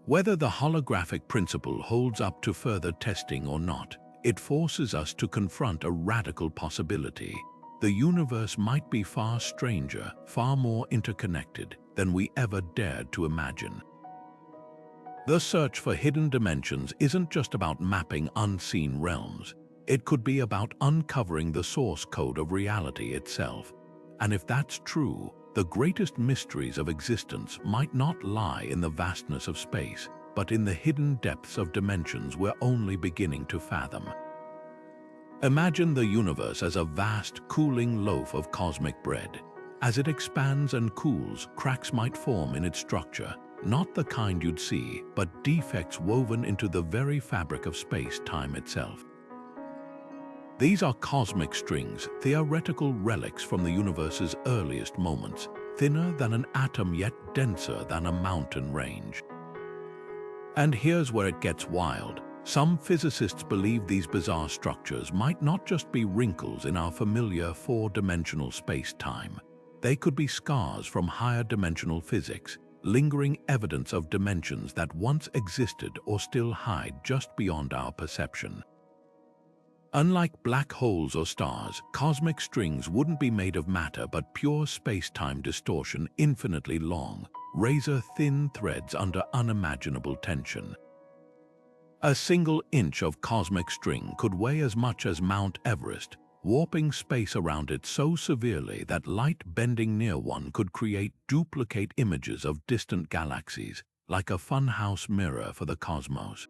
Whether the holographic principle holds up to further testing or not, it forces us to confront a radical possibility. The universe might be far stranger, far more interconnected than we ever dared to imagine. The search for hidden dimensions isn't just about mapping unseen realms. It could be about uncovering the source code of reality itself. And if that's true, the greatest mysteries of existence might not lie in the vastness of space, but in the hidden depths of dimensions we're only beginning to fathom. Imagine the universe as a vast, cooling loaf of cosmic bread. As it expands and cools, cracks might form in its structure, not the kind you'd see, but defects woven into the very fabric of space-time itself. These are cosmic strings, theoretical relics from the universe's earliest moments, thinner than an atom yet denser than a mountain range. And here's where it gets wild. Some physicists believe these bizarre structures might not just be wrinkles in our familiar four-dimensional space-time. They could be scars from higher dimensional physics, lingering evidence of dimensions that once existed or still hide just beyond our perception. Unlike black holes or stars, cosmic strings wouldn't be made of matter but pure space-time distortion, infinitely long, razor-thin threads under unimaginable tension. A single inch of cosmic string could weigh as much as Mount Everest, warping space around it so severely that light bending near one could create duplicate images of distant galaxies, like a funhouse mirror for the cosmos.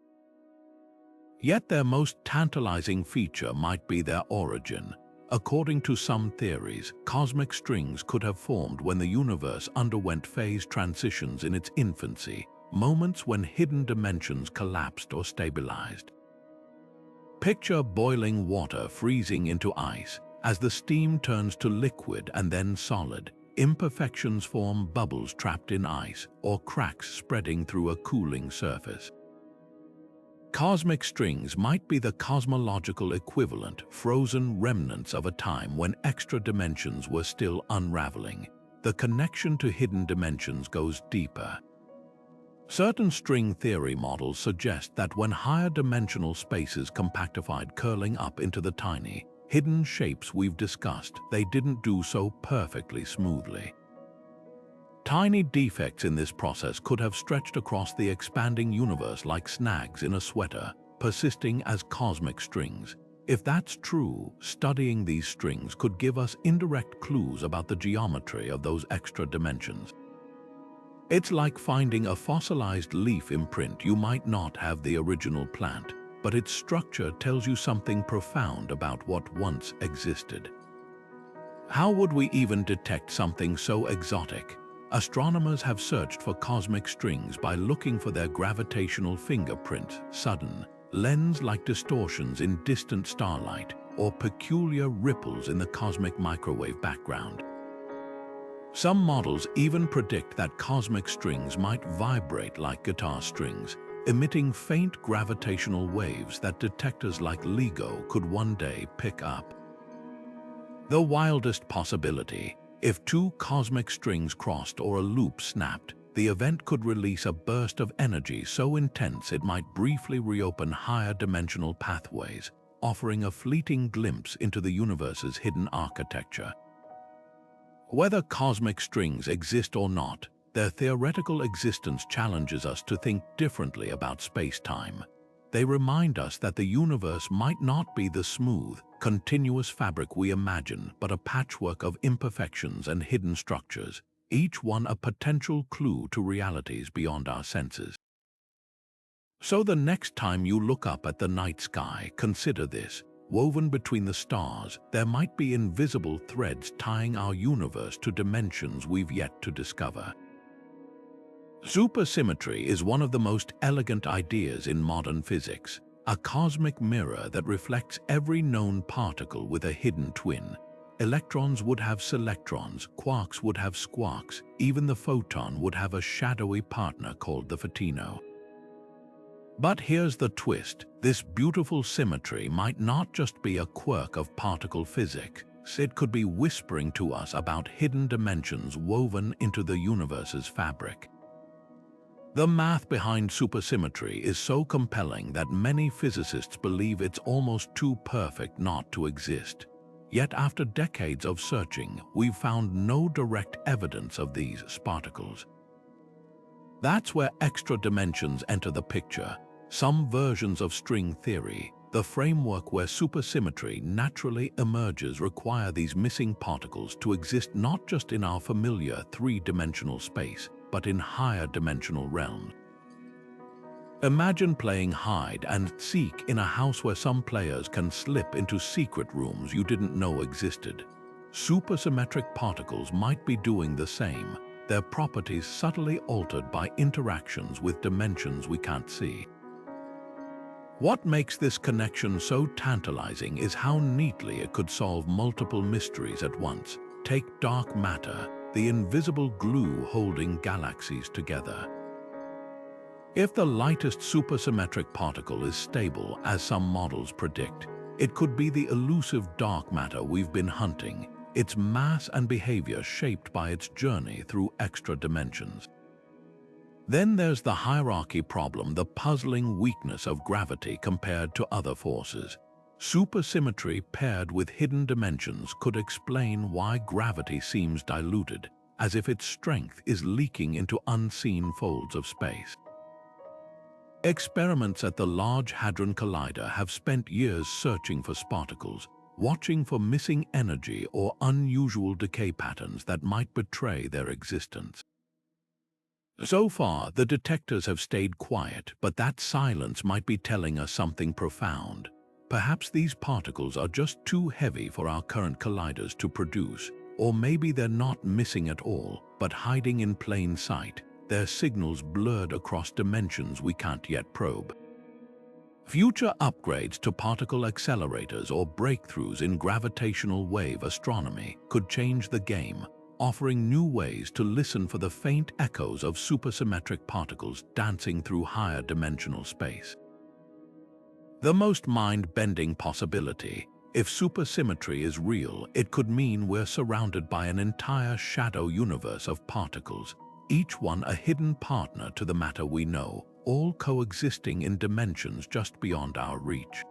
Yet their most tantalizing feature might be their origin. According to some theories, cosmic strings could have formed when the universe underwent phase transitions in its infancy, moments when hidden dimensions collapsed or stabilized. Picture boiling water freezing into ice. As the steam turns to liquid and then solid, imperfections form, bubbles trapped in ice, or cracks spreading through a cooling surface. Cosmic strings might be the cosmological equivalent, frozen remnants of a time when extra dimensions were still unraveling. The connection to hidden dimensions goes deeper. Certain string theory models suggest that when higher dimensional spaces compactified, curling up into the tiny, hidden shapes we've discussed, they didn't do so perfectly smoothly. Tiny defects in this process could have stretched across the expanding universe like snags in a sweater, persisting as cosmic strings. If that's true, studying these strings could give us indirect clues about the geometry of those extra dimensions. It's like finding a fossilized leaf imprint. You might not have the original plant, but its structure tells you something profound about what once existed. How would we even detect something so exotic? Astronomers have searched for cosmic strings by looking for their gravitational fingerprints, sudden, lens-like distortions in distant starlight, or peculiar ripples in the cosmic microwave background. Some models even predict that cosmic strings might vibrate like guitar strings, emitting faint gravitational waves that detectors like LIGO could one day pick up. The wildest possibility: if two cosmic strings crossed or a loop snapped, the event could release a burst of energy so intense it might briefly reopen higher dimensional pathways, offering a fleeting glimpse into the universe's hidden architecture. Whether cosmic strings exist or not, their theoretical existence challenges us to think differently about space-time. They remind us that the universe might not be the smooth, continuous fabric we imagine, but a patchwork of imperfections and hidden structures, each one a potential clue to realities beyond our senses. So the next time you look up at the night sky, consider this: woven between the stars, there might be invisible threads tying our universe to dimensions we've yet to discover. Supersymmetry is one of the most elegant ideas in modern physics, a cosmic mirror that reflects every known particle with a hidden twin. Electrons would have selectrons, quarks would have squarks, even the photon would have a shadowy partner called the photino. But here's the twist: this beautiful symmetry might not just be a quirk of particle physics. It could be whispering to us about hidden dimensions woven into the universe's fabric. The math behind supersymmetry is so compelling that many physicists believe it's almost too perfect not to exist. Yet after decades of searching, we've found no direct evidence of these sparkles. That's where extra dimensions enter the picture. Some versions of string theory, the framework where supersymmetry naturally emerges, require these missing particles to exist not just in our familiar three-dimensional space, but in higher dimensional realms. Imagine playing hide and seek in a house where some players can slip into secret rooms you didn't know existed. Supersymmetric particles might be doing the same, their properties subtly altered by interactions with dimensions we can't see. What makes this connection so tantalizing is how neatly it could solve multiple mysteries at once. Take dark matter, the invisible glue holding galaxies together. If the lightest supersymmetric particle is stable, as some models predict, it could be the elusive dark matter we've been hunting, its mass and behavior shaped by its journey through extra dimensions. Then there's the hierarchy problem, the puzzling weakness of gravity compared to other forces. Supersymmetry paired with hidden dimensions could explain why gravity seems diluted, as if its strength is leaking into unseen folds of space. Experiments at the Large Hadron Collider have spent years searching for sparticles, watching for missing energy or unusual decay patterns that might betray their existence. So far, the detectors have stayed quiet, but that silence might be telling us something profound. Perhaps these particles are just too heavy for our current colliders to produce, or maybe they're not missing at all, but hiding in plain sight, their signals blurred across dimensions we can't yet probe. Future upgrades to particle accelerators or breakthroughs in gravitational wave astronomy could change the game, offering new ways to listen for the faint echoes of supersymmetric particles dancing through higher dimensional space. The most mind-bending possibility: if supersymmetry is real, it could mean we're surrounded by an entire shadow universe of particles, each one a hidden partner to the matter we know, all coexisting in dimensions just beyond our reach.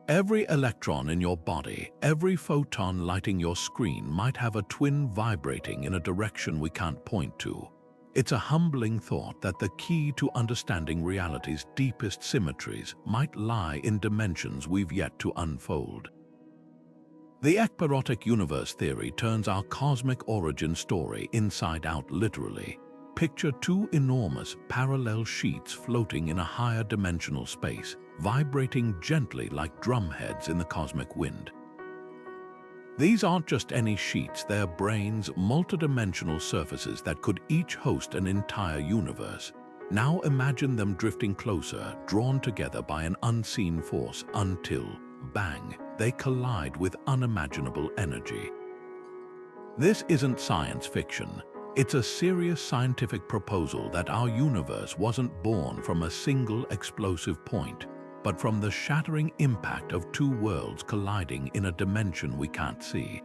Every electron in your body, every photon lighting your screen might have a twin vibrating in a direction we can't point to. It's a humbling thought that the key to understanding reality's deepest symmetries might lie in dimensions we've yet to unfold. The Ekpyrotic universe theory turns our cosmic origin story inside out literally. Picture two enormous, parallel sheets floating in a higher dimensional space, vibrating gently like drumheads in the cosmic wind. These aren't just any sheets, they're branes, multidimensional surfaces that could each host an entire universe. Now imagine them drifting closer, drawn together by an unseen force, until, bang, they collide with unimaginable energy. This isn't science fiction. It's a serious scientific proposal that our universe wasn't born from a single explosive point, but from the shattering impact of two worlds colliding in a dimension we can't see.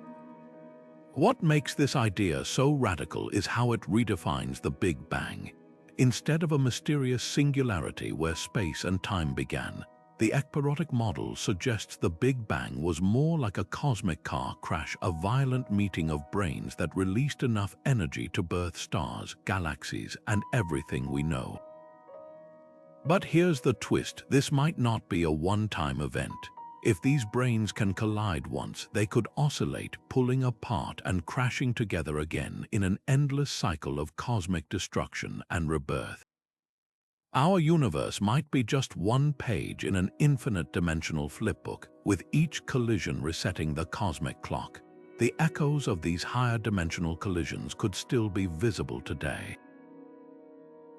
What makes this idea so radical is how it redefines the Big Bang. Instead of a mysterious singularity where space and time began, the Ekpyrotic model suggests the Big Bang was more like a cosmic car crash, a violent meeting of branes that released enough energy to birth stars, galaxies, and everything we know. But here's the twist: this might not be a one-time event. If these branes can collide once, they could oscillate, pulling apart and crashing together again in an endless cycle of cosmic destruction and rebirth. Our universe might be just one page in an infinite dimensional flipbook, with each collision resetting the cosmic clock. The echoes of these higher dimensional collisions could still be visible today.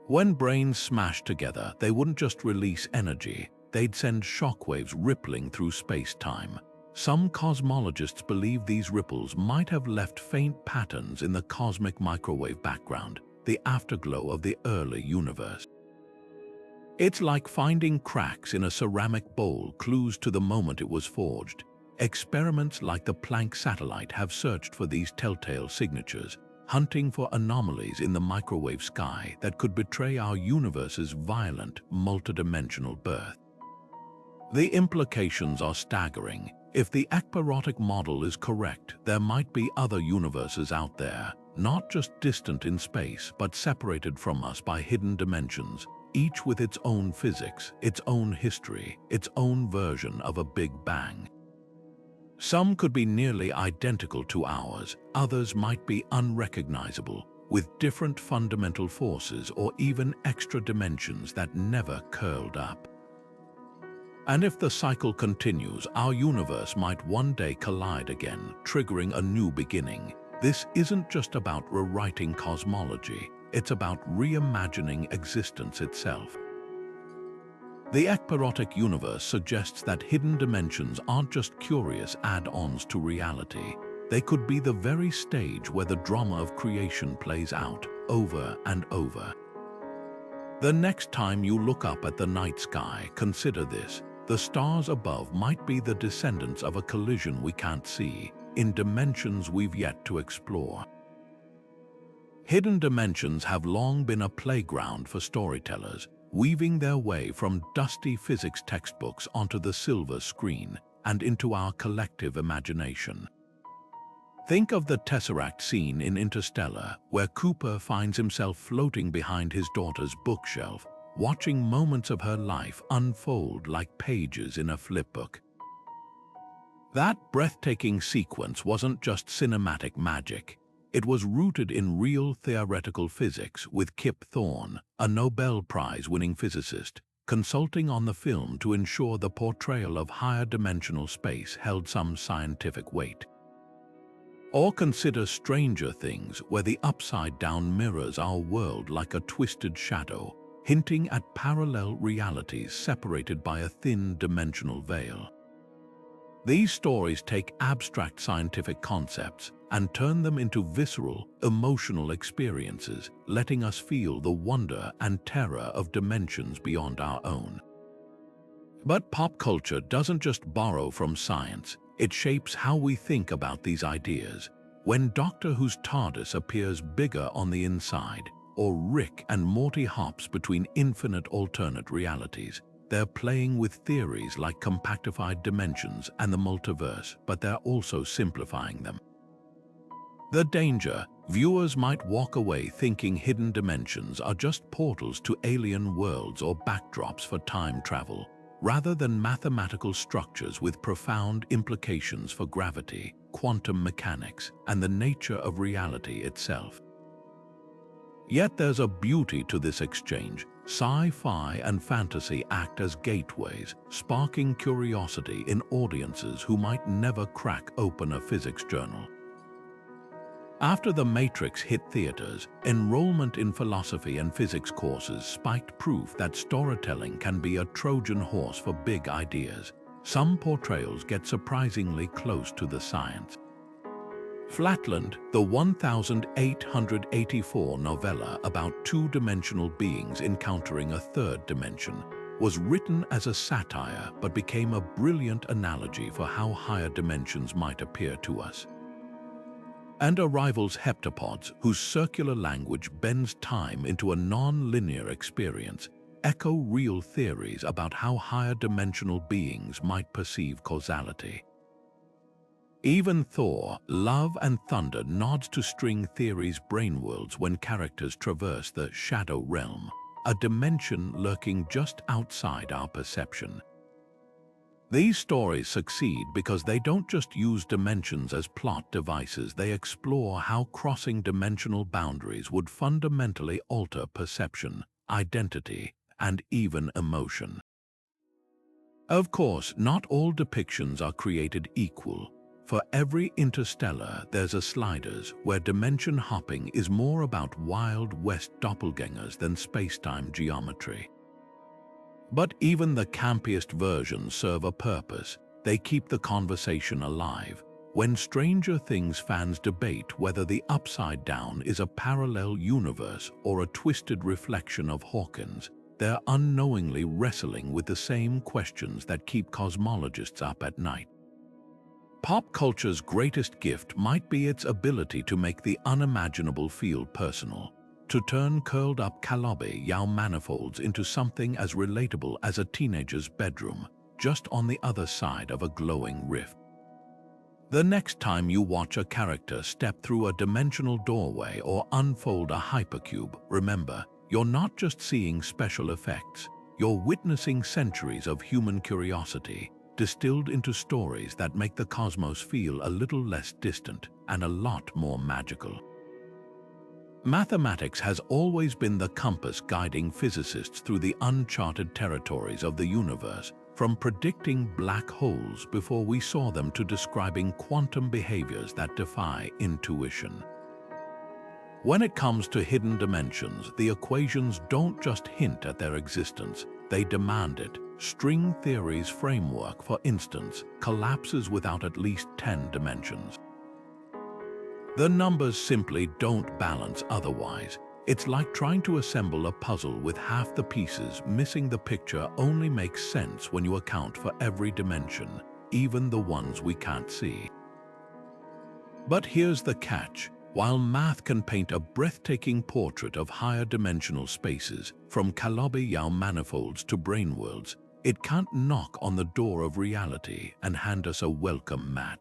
When branes smashed together, they wouldn't just release energy, they'd send shockwaves rippling through space-time. Some cosmologists believe these ripples might have left faint patterns in the cosmic microwave background, the afterglow of the early universe. It's like finding cracks in a ceramic bowl, clues to the moment it was forged. Experiments like the Planck satellite have searched for these telltale signatures, hunting for anomalies in the microwave sky that could betray our universe's violent, multidimensional birth. The implications are staggering. If the Ekpyrotic model is correct, there might be other universes out there, not just distant in space, but separated from us by hidden dimensions, each with its own physics, its own history, its own version of a Big Bang. Some could be nearly identical to ours, others might be unrecognizable, with different fundamental forces or even extra dimensions that never curled up. And if the cycle continues, our universe might one day collide again, triggering a new beginning. This isn't just about rewriting cosmology, it's about reimagining existence itself. The Ekpyrotic universe suggests that hidden dimensions aren't just curious add-ons to reality. They could be the very stage where the drama of creation plays out, over and over. The next time you look up at the night sky, consider this. The stars above might be the descendants of a collision we can't see, in dimensions we've yet to explore. Hidden dimensions have long been a playground for storytellers, weaving their way from dusty physics textbooks onto the silver screen and into our collective imagination. Think of the Tesseract scene in Interstellar, where Cooper finds himself floating behind his daughter's bookshelf, watching moments of her life unfold like pages in a flipbook. That breathtaking sequence wasn't just cinematic magic. It was rooted in real theoretical physics, with Kip Thorne, a Nobel Prize-winning physicist, consulting on the film to ensure the portrayal of higher dimensional space held some scientific weight. Or consider Stranger Things, where the upside-down mirrors our world like a twisted shadow, hinting at parallel realities separated by a thin dimensional veil. These stories take abstract scientific concepts and turn them into visceral, emotional experiences, letting us feel the wonder and terror of dimensions beyond our own. But pop culture doesn't just borrow from science, it shapes how we think about these ideas. When Doctor Who's TARDIS appears bigger on the inside, or Rick and Morty hops between infinite alternate realities, they're playing with theories like compactified dimensions and the multiverse, but they're also simplifying them. The danger: viewers might walk away thinking hidden dimensions are just portals to alien worlds or backdrops for time travel, rather than mathematical structures with profound implications for gravity, quantum mechanics, and the nature of reality itself. Yet there's a beauty to this exchange. Sci-fi and fantasy act as gateways, sparking curiosity in audiences who might never crack open a physics journal. After The Matrix hit theaters, enrollment in philosophy and physics courses spiked, proof that storytelling can be a Trojan horse for big ideas. Some portrayals get surprisingly close to the science. Flatland, the 1884 novella about two-dimensional beings encountering a third dimension, was written as a satire but became a brilliant analogy for how higher dimensions might appear to us. And Arrival's heptapods, whose circular language bends time into a non-linear experience, echo real theories about how higher dimensional beings might perceive causality. Even Thor, Love and Thunder nods to string theory's brainworlds when characters traverse the Shadow Realm, a dimension lurking just outside our perception. These stories succeed because they don't just use dimensions as plot devices, they explore how crossing dimensional boundaries would fundamentally alter perception, identity, and even emotion. Of course, not all depictions are created equal. For every Interstellar, there's a Sliders, where dimension hopping is more about Wild West doppelgangers than space-time geometry. But even the campiest versions serve a purpose. They keep the conversation alive. When Stranger Things fans debate whether the Upside Down is a parallel universe or a twisted reflection of Hawkins, they're unknowingly wrestling with the same questions that keep cosmologists up at night. Pop culture's greatest gift might be its ability to make the unimaginable feel personal, to turn curled-up Calabi-Yau manifolds into something as relatable as a teenager's bedroom, just on the other side of a glowing rift. The next time you watch a character step through a dimensional doorway or unfold a hypercube, remember, you're not just seeing special effects, you're witnessing centuries of human curiosity, distilled into stories that make the cosmos feel a little less distant and a lot more magical. Mathematics has always been the compass guiding physicists through the uncharted territories of the universe, from predicting black holes before we saw them to describing quantum behaviors that defy intuition. When it comes to hidden dimensions, the equations don't just hint at their existence, they demand it. String theory's framework, for instance, collapses without at least 10 dimensions. The numbers simply don't balance otherwise. It's like trying to assemble a puzzle with half the pieces missing. The picture only makes sense when you account for every dimension, even the ones we can't see. But here's the catch. While math can paint a breathtaking portrait of higher dimensional spaces, from Calabi-Yau manifolds to brane worlds, it can't knock on the door of reality and hand us a welcome mat.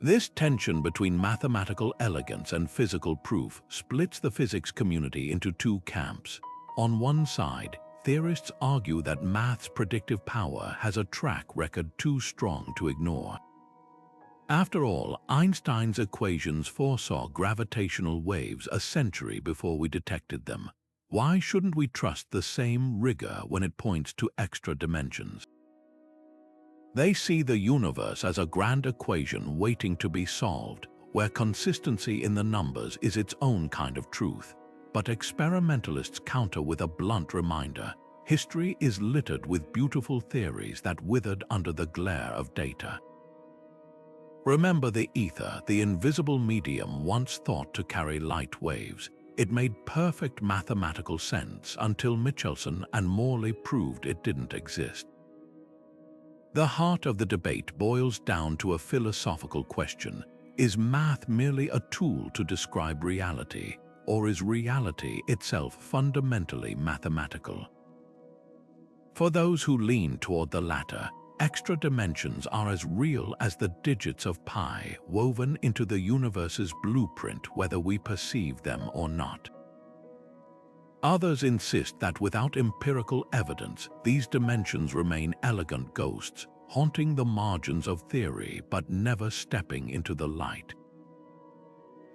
This tension between mathematical elegance and physical proof splits the physics community into two camps. On one side, theorists argue that math's predictive power has a track record too strong to ignore. After all, Einstein's equations foresaw gravitational waves a century before we detected them. Why shouldn't we trust the same rigor when it points to extra dimensions? They see the universe as a grand equation waiting to be solved, where consistency in the numbers is its own kind of truth. But experimentalists counter with a blunt reminder: history is littered with beautiful theories that withered under the glare of data. Remember the ether, the invisible medium once thought to carry light waves. It made perfect mathematical sense until Michelson and Morley proved it didn't exist. The heart of the debate boils down to a philosophical question: is math merely a tool to describe reality, or is reality itself fundamentally mathematical? For those who lean toward the latter, extra dimensions are as real as the digits of pi woven into the universe's blueprint, whether we perceive them or not. Others insist that without empirical evidence, these dimensions remain elegant ghosts, haunting the margins of theory but never stepping into the light.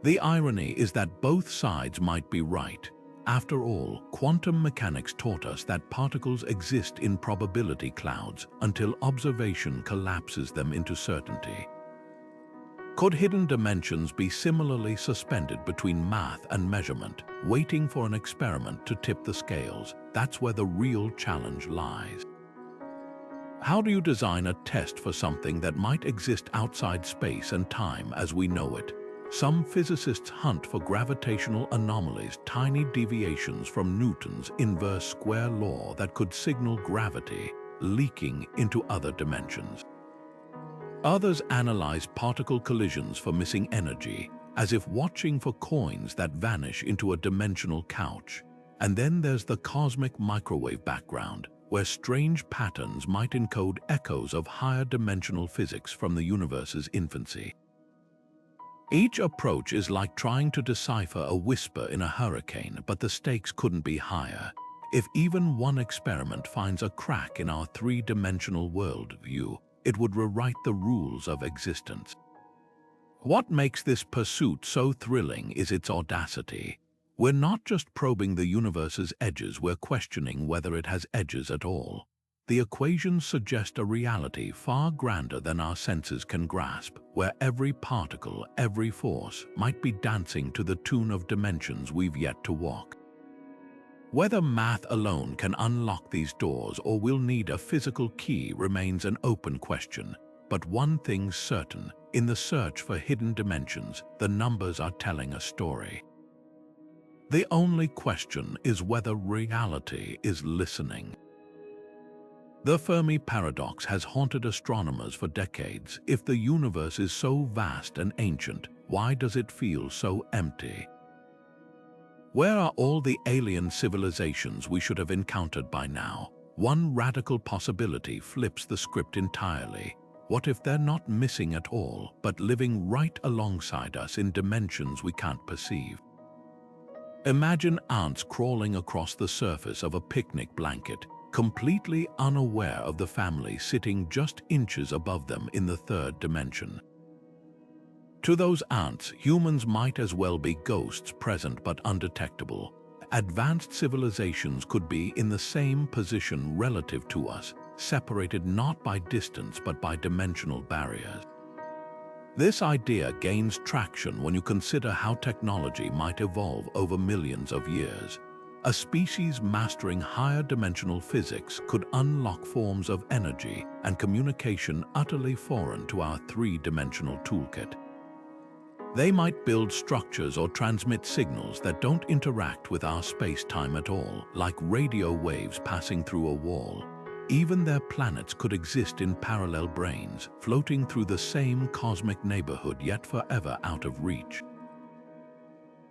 The irony is that both sides might be right. After all, quantum mechanics taught us that particles exist in probability clouds until observation collapses them into certainty. Could hidden dimensions be similarly suspended between math and measurement, waiting for an experiment to tip the scales? That's where the real challenge lies. How do you design a test for something that might exist outside space and time as we know it? Some physicists hunt for gravitational anomalies, tiny deviations from Newton's inverse square law that could signal gravity leaking into other dimensions. Others analyze particle collisions for missing energy, as if watching for coins that vanish into a dimensional couch. And then there's the cosmic microwave background, where strange patterns might encode echoes of higher dimensional physics from the universe's infancy. Each approach is like trying to decipher a whisper in a hurricane, but the stakes couldn't be higher. If even one experiment finds a crack in our three-dimensional worldview, it would rewrite the rules of existence. What makes this pursuit so thrilling is its audacity. We're not just probing the universe's edges, we're questioning whether it has edges at all. The equations suggest a reality far grander than our senses can grasp, where every particle, every force, might be dancing to the tune of dimensions we've yet to walk. Whether math alone can unlock these doors or we'll need a physical key remains an open question. But one thing's certain: in the search for hidden dimensions, the numbers are telling a story. The only question is whether reality is listening. The Fermi Paradox has haunted astronomers for decades. If the universe is so vast and ancient, why does it feel so empty? Where are all the alien civilizations we should have encountered by now? One radical possibility flips the script entirely. What if they're not missing at all, but living right alongside us in dimensions we can't perceive? Imagine ants crawling across the surface of a picnic blanket, completely unaware of the family sitting just inches above them in the third dimension. To those ants, humans might as well be ghosts, present but undetectable. Advanced civilizations could be in the same position relative to us, separated not by distance but by dimensional barriers. This idea gains traction when you consider how technology might evolve over millions of years. A species mastering higher dimensional physics could unlock forms of energy and communication utterly foreign to our three-dimensional toolkit. They might build structures or transmit signals that don't interact with our space-time at all, like radio waves passing through a wall. Even their planets could exist in parallel branes, floating through the same cosmic neighborhood yet forever out of reach.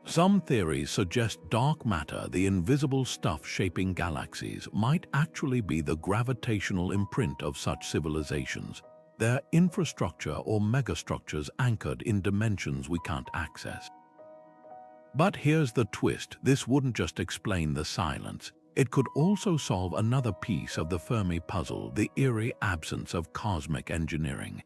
Some theories suggest dark matter, the invisible stuff shaping galaxies, might actually be the gravitational imprint of such civilizations, their infrastructure or megastructures anchored in dimensions we can't access. But here's the twist: this wouldn't just explain the silence. It could also solve another piece of the Fermi puzzle, the eerie absence of cosmic engineering.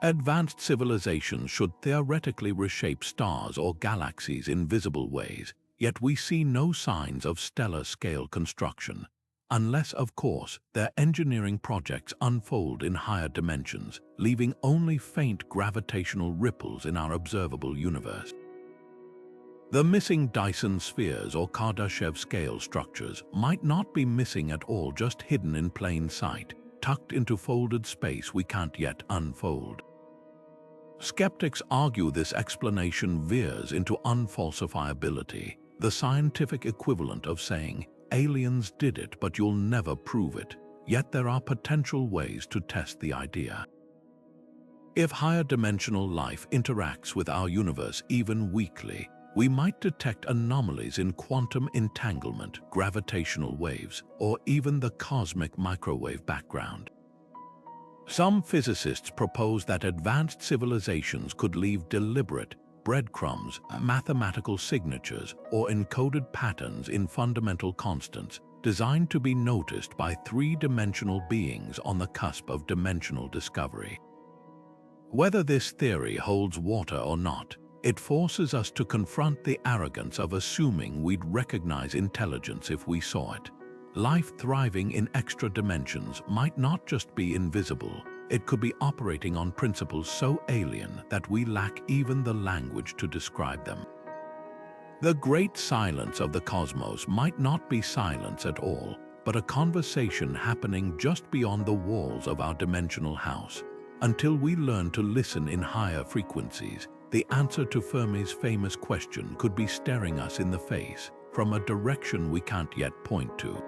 Advanced civilizations should theoretically reshape stars or galaxies in visible ways, yet we see no signs of stellar-scale construction, unless, of course, their engineering projects unfold in higher dimensions, leaving only faint gravitational ripples in our observable universe. The missing Dyson spheres or Kardashev-scale structures might not be missing at all, just hidden in plain sight, tucked into folded space we can't yet unfold. Skeptics argue this explanation veers into unfalsifiability, the scientific equivalent of saying, aliens did it but you'll never prove it, yet there are potential ways to test the idea. If higher dimensional life interacts with our universe even weakly, we might detect anomalies in quantum entanglement, gravitational waves, or even the cosmic microwave background. Some physicists propose that advanced civilizations could leave deliberate breadcrumbs, mathematical signatures, or encoded patterns in fundamental constants designed to be noticed by three-dimensional beings on the cusp of dimensional discovery. Whether this theory holds water or not, it forces us to confront the arrogance of assuming we'd recognize intelligence if we saw it. Life thriving in extra dimensions might not just be invisible, it could be operating on principles so alien that we lack even the language to describe them. The great silence of the cosmos might not be silence at all, but a conversation happening just beyond the walls of our dimensional house. Until we learn to listen in higher frequencies, the answer to Fermi's famous question could be staring us in the face from a direction we can't yet point to.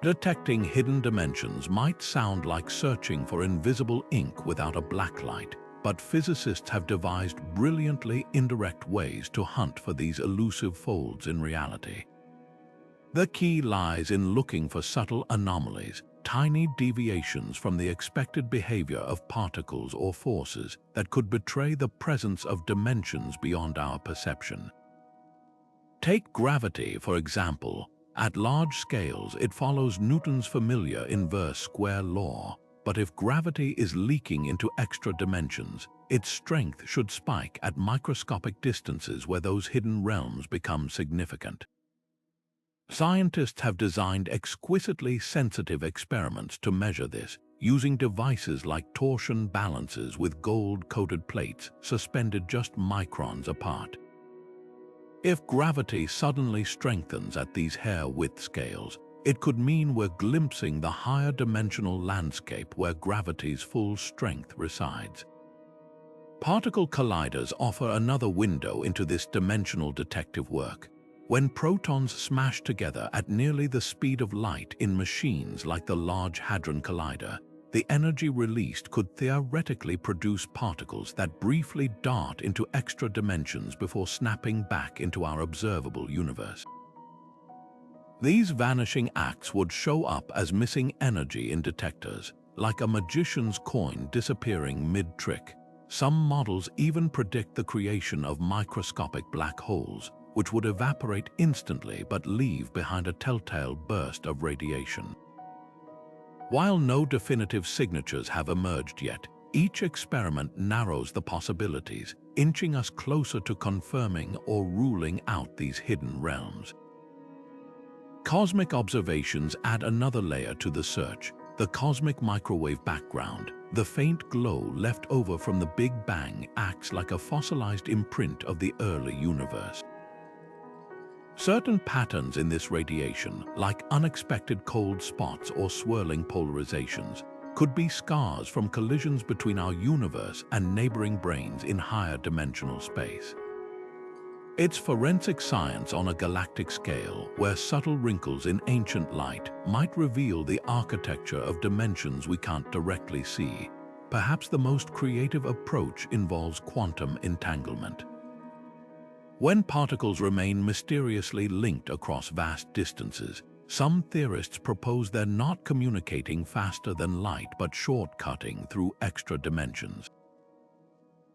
Detecting hidden dimensions might sound like searching for invisible ink without a blacklight, but physicists have devised brilliantly indirect ways to hunt for these elusive folds in reality. The key lies in looking for subtle anomalies, tiny deviations from the expected behavior of particles or forces that could betray the presence of dimensions beyond our perception. Take gravity, for example. At large scales, it follows Newton's familiar inverse square law, but if gravity is leaking into extra dimensions, its strength should spike at microscopic distances where those hidden realms become significant. Scientists have designed exquisitely sensitive experiments to measure this, using devices like torsion balances with gold-coated plates suspended just microns apart. If gravity suddenly strengthens at these hair-width scales, it could mean we're glimpsing the higher dimensional landscape where gravity's full strength resides. Particle colliders offer another window into this dimensional detective work. When protons smash together at nearly the speed of light in machines like the Large Hadron Collider, the energy released could theoretically produce particles that briefly dart into extra dimensions before snapping back into our observable universe. These vanishing acts would show up as missing energy in detectors, like a magician's coin disappearing mid-trick. Some models even predict the creation of microscopic black holes, which would evaporate instantly but leave behind a telltale burst of radiation. While no definitive signatures have emerged yet, each experiment narrows the possibilities, inching us closer to confirming or ruling out these hidden realms. Cosmic observations add another layer to the search, the cosmic microwave background. The faint glow left over from the Big Bang acts like a fossilized imprint of the early universe. Certain patterns in this radiation, like unexpected cold spots or swirling polarizations, could be scars from collisions between our universe and neighboring branes in higher dimensional space. It's forensic science on a galactic scale, where subtle wrinkles in ancient light might reveal the architecture of dimensions we can't directly see. Perhaps the most creative approach involves quantum entanglement. When particles remain mysteriously linked across vast distances, some theorists propose they're not communicating faster than light but shortcutting through extra dimensions.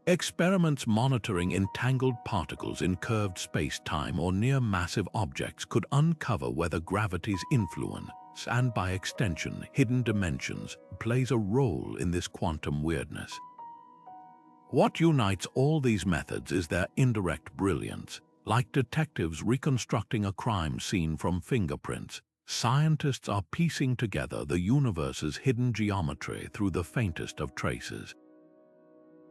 Experiments monitoring entangled particles in curved space-time or near massive objects could uncover whether gravity's influence, and by extension hidden dimensions, plays a role in this quantum weirdness. What unites all these methods is their indirect brilliance. Like detectives reconstructing a crime scene from fingerprints, scientists are piecing together the universe's hidden geometry through the faintest of traces.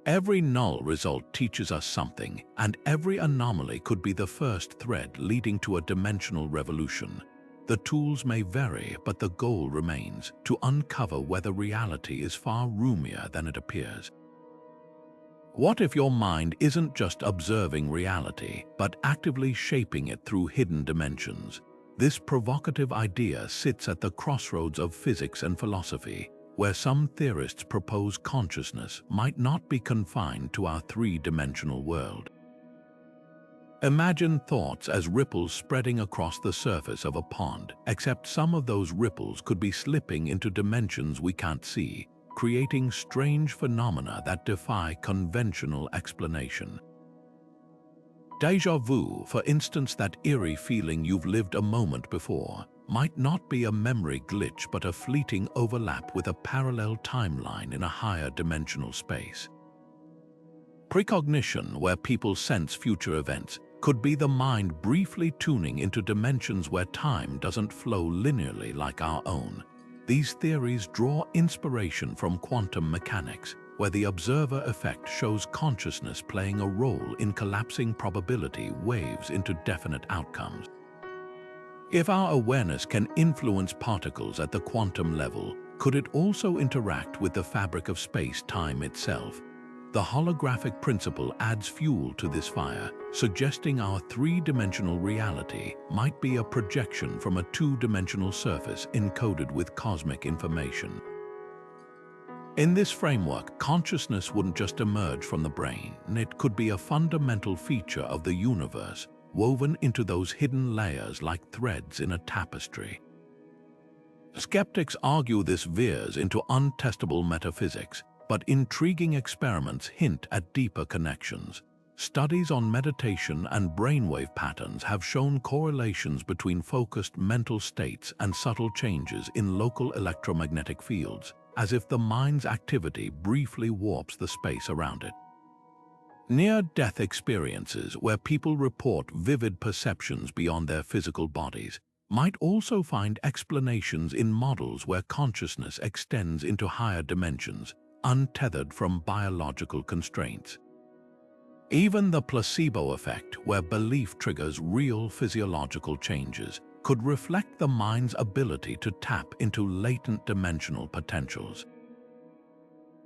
Every null result teaches us something, and every anomaly could be the first thread leading to a dimensional revolution. The tools may vary, but the goal remains: to uncover whether reality is far roomier than it appears. What if your mind isn't just observing reality, but actively shaping it through hidden dimensions? This provocative idea sits at the crossroads of physics and philosophy, where some theorists propose consciousness might not be confined to our three-dimensional world. Imagine thoughts as ripples spreading across the surface of a pond, except some of those ripples could be slipping into dimensions we can't see, creating strange phenomena that defy conventional explanation. Déjà vu, for instance, that eerie feeling you've lived a moment before, might not be a memory glitch but a fleeting overlap with a parallel timeline in a higher dimensional space. Precognition, where people sense future events, could be the mind briefly tuning into dimensions where time doesn't flow linearly like our own. These theories draw inspiration from quantum mechanics, where the observer effect shows consciousness playing a role in collapsing probability waves into definite outcomes. If our awareness can influence particles at the quantum level, could it also interact with the fabric of space-time itself? The holographic principle adds fuel to this fire, suggesting our three-dimensional reality might be a projection from a two-dimensional surface encoded with cosmic information. In this framework, consciousness wouldn't just emerge from the brain, it could be a fundamental feature of the universe, woven into those hidden layers like threads in a tapestry. Skeptics argue this veers into untestable metaphysics, but intriguing experiments hint at deeper connections. Studies on meditation and brainwave patterns have shown correlations between focused mental states and subtle changes in local electromagnetic fields, as if the mind's activity briefly warps the space around it. Near-death experiences, where people report vivid perceptions beyond their physical bodies, might also find explanations in models where consciousness extends into higher dimensions, untethered from biological constraints. Even the placebo effect, where belief triggers real physiological changes, could reflect the mind's ability to tap into latent dimensional potentials.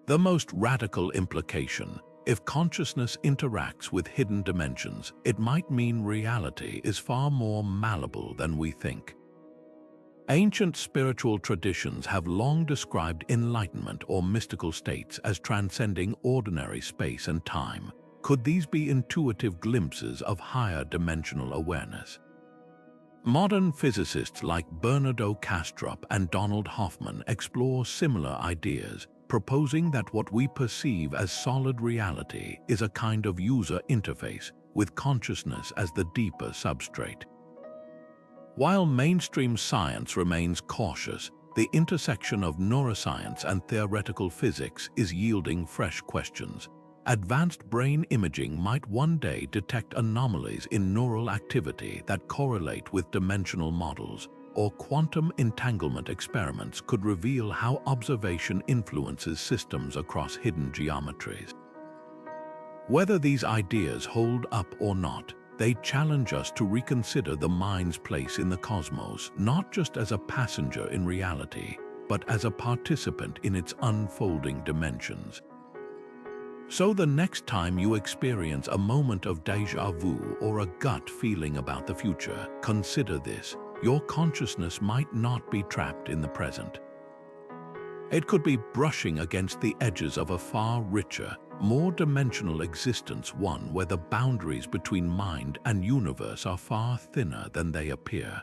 The most radical implication: if consciousness interacts with hidden dimensions, it might mean reality is far more malleable than we think. Ancient spiritual traditions have long described enlightenment or mystical states as transcending ordinary space and time. Could these be intuitive glimpses of higher dimensional awareness? Modern physicists like Bernardo Kastrup and Donald Hoffman explore similar ideas, proposing that what we perceive as solid reality is a kind of user interface, with consciousness as the deeper substrate. While mainstream science remains cautious, the intersection of neuroscience and theoretical physics is yielding fresh questions. Advanced brain imaging might one day detect anomalies in neural activity that correlate with dimensional models, or quantum entanglement experiments could reveal how observation influences systems across hidden geometries. Whether these ideas hold up or not, they challenge us to reconsider the mind's place in the cosmos, not just as a passenger in reality, but as a participant in its unfolding dimensions. So the next time you experience a moment of déjà vu or a gut feeling about the future, consider this: your consciousness might not be trapped in the present. It could be brushing against the edges of a far richer, more dimensional existence, one where the boundaries between mind and universe are far thinner than they appear.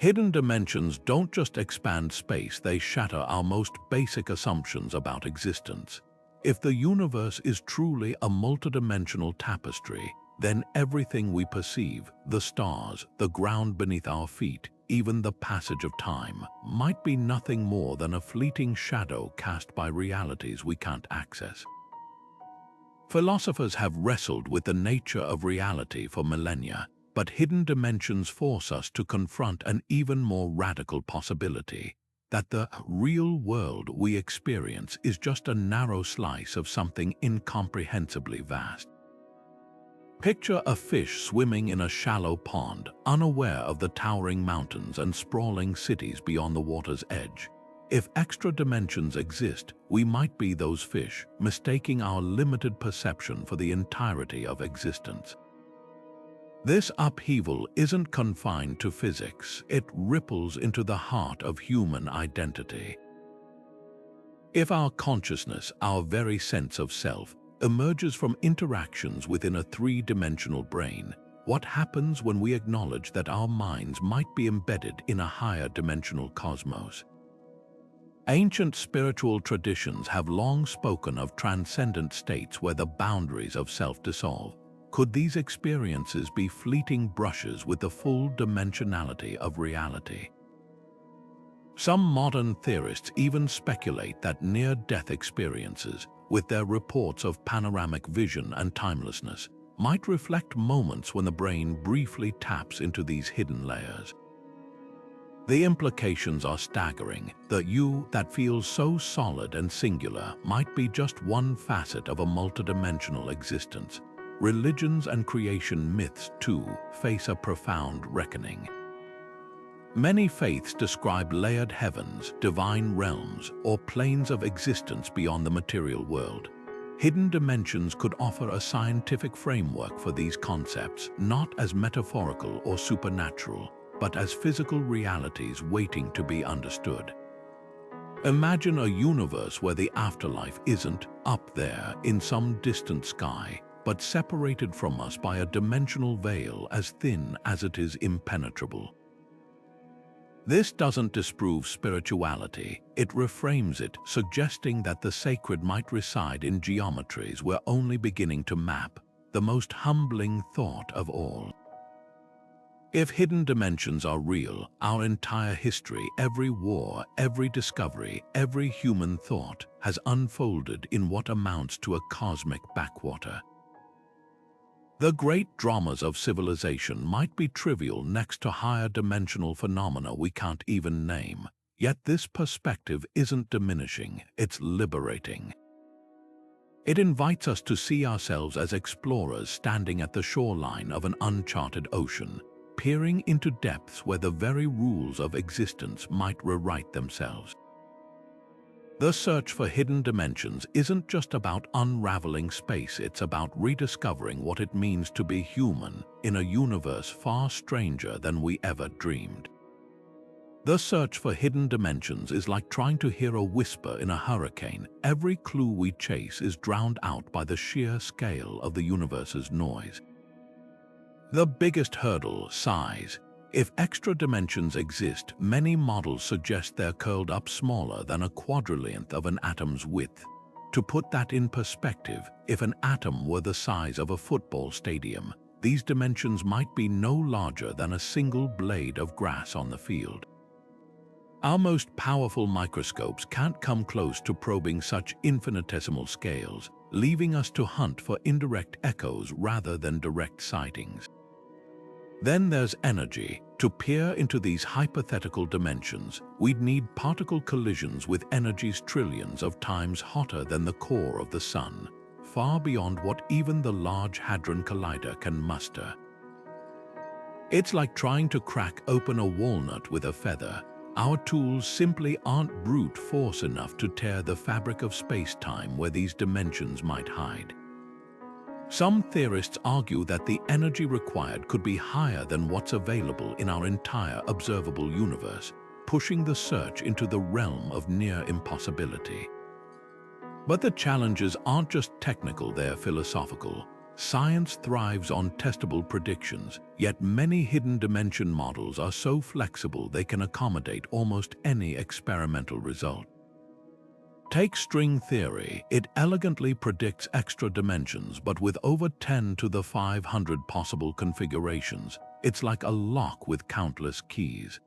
Hidden dimensions don't just expand space, they shatter our most basic assumptions about existence. If the universe is truly a multidimensional tapestry, then everything we perceive, the stars, the ground beneath our feet, even the passage of time, might be nothing more than a fleeting shadow cast by realities we can't access. Philosophers have wrestled with the nature of reality for millennia, but hidden dimensions force us to confront an even more radical possibility: that the real world we experience is just a narrow slice of something incomprehensibly vast. Picture a fish swimming in a shallow pond, unaware of the towering mountains and sprawling cities beyond the water's edge. If extra dimensions exist, we might be those fish, mistaking our limited perception for the entirety of existence. This upheaval isn't confined to physics, it ripples into the heart of human identity. If our consciousness, our very sense of self, emerges from interactions within a three-dimensional brain, what happens when we acknowledge that our minds might be embedded in a higher dimensional cosmos? Ancient spiritual traditions have long spoken of transcendent states where the boundaries of self dissolve. Could these experiences be fleeting brushes with the full dimensionality of reality? Some modern theorists even speculate that near-death experiences, with their reports of panoramic vision and timelessness, might reflect moments when the brain briefly taps into these hidden layers. The implications are staggering. The you that feels so solid and singular might be just one facet of a multidimensional existence. Religions and creation myths, too, face a profound reckoning. Many faiths describe layered heavens, divine realms, or planes of existence beyond the material world. Hidden dimensions could offer a scientific framework for these concepts, not as metaphorical or supernatural, but as physical realities waiting to be understood. Imagine a universe where the afterlife isn't up there in some distant sky, but separated from us by a dimensional veil as thin as it is impenetrable. This doesn't disprove spirituality, it reframes it, suggesting that the sacred might reside in geometries we're only beginning to map, the most humbling thought of all. If hidden dimensions are real, our entire history, every war, every discovery, every human thought has unfolded in what amounts to a cosmic backwater. The great dramas of civilization might be trivial next to higher dimensional phenomena we can't even name. Yet this perspective isn't diminishing, it's liberating. It invites us to see ourselves as explorers standing at the shoreline of an uncharted ocean, peering into depths where the very rules of existence might rewrite themselves. The search for hidden dimensions isn't just about unraveling space, it's about rediscovering what it means to be human in a universe far stranger than we ever dreamed. The search for hidden dimensions is like trying to hear a whisper in a hurricane. Every clue we chase is drowned out by the sheer scale of the universe's noise. The biggest hurdle: size. If extra dimensions exist, many models suggest they're curled up smaller than a quadrillionth of an atom's width. To put that in perspective, if an atom were the size of a football stadium, these dimensions might be no larger than a single blade of grass on the field. Our most powerful microscopes can't come close to probing such infinitesimal scales, leaving us to hunt for indirect echoes rather than direct sightings. Then there's energy. To peer into these hypothetical dimensions, we'd need particle collisions with energies trillions of times hotter than the core of the Sun, far beyond what even the Large Hadron Collider can muster. It's like trying to crack open a walnut with a feather. Our tools simply aren't brute force enough to tear the fabric of space-time where these dimensions might hide. Some theorists argue that the energy required could be higher than what's available in our entire observable universe, pushing the search into the realm of near impossibility. But the challenges aren't just technical, they're philosophical. Science thrives on testable predictions, yet many hidden dimension models are so flexible they can accommodate almost any experimental result. Take string theory. It elegantly predicts extra dimensions, but with over 10 to the 500 possible configurations, it's like a lock with countless keys.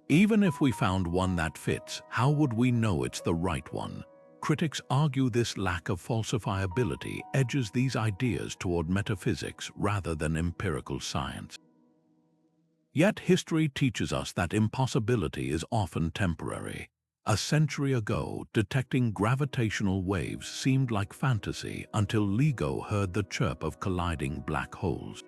Even if we found one that fits, how would we know it's the right one? Critics argue this lack of falsifiability edges these ideas toward metaphysics rather than empirical science. Yet history teaches us that impossibility is often temporary. A century ago, detecting gravitational waves seemed like fantasy until LIGO heard the chirp of colliding black holes.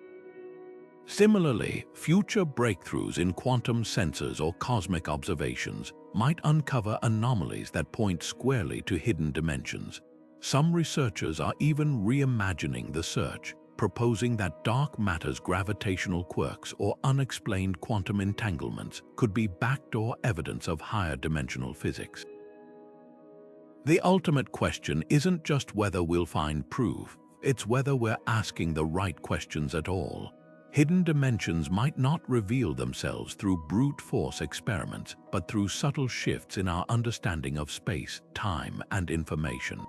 Similarly, future breakthroughs in quantum sensors or cosmic observations might uncover anomalies that point squarely to hidden dimensions. Some researchers are even reimagining the search, proposing that dark matter's gravitational quirks or unexplained quantum entanglements could be backdoor evidence of higher dimensional physics. The ultimate question isn't just whether we'll find proof, it's whether we're asking the right questions at all. Hidden dimensions might not reveal themselves through brute force experiments, but through subtle shifts in our understanding of space, time, and information.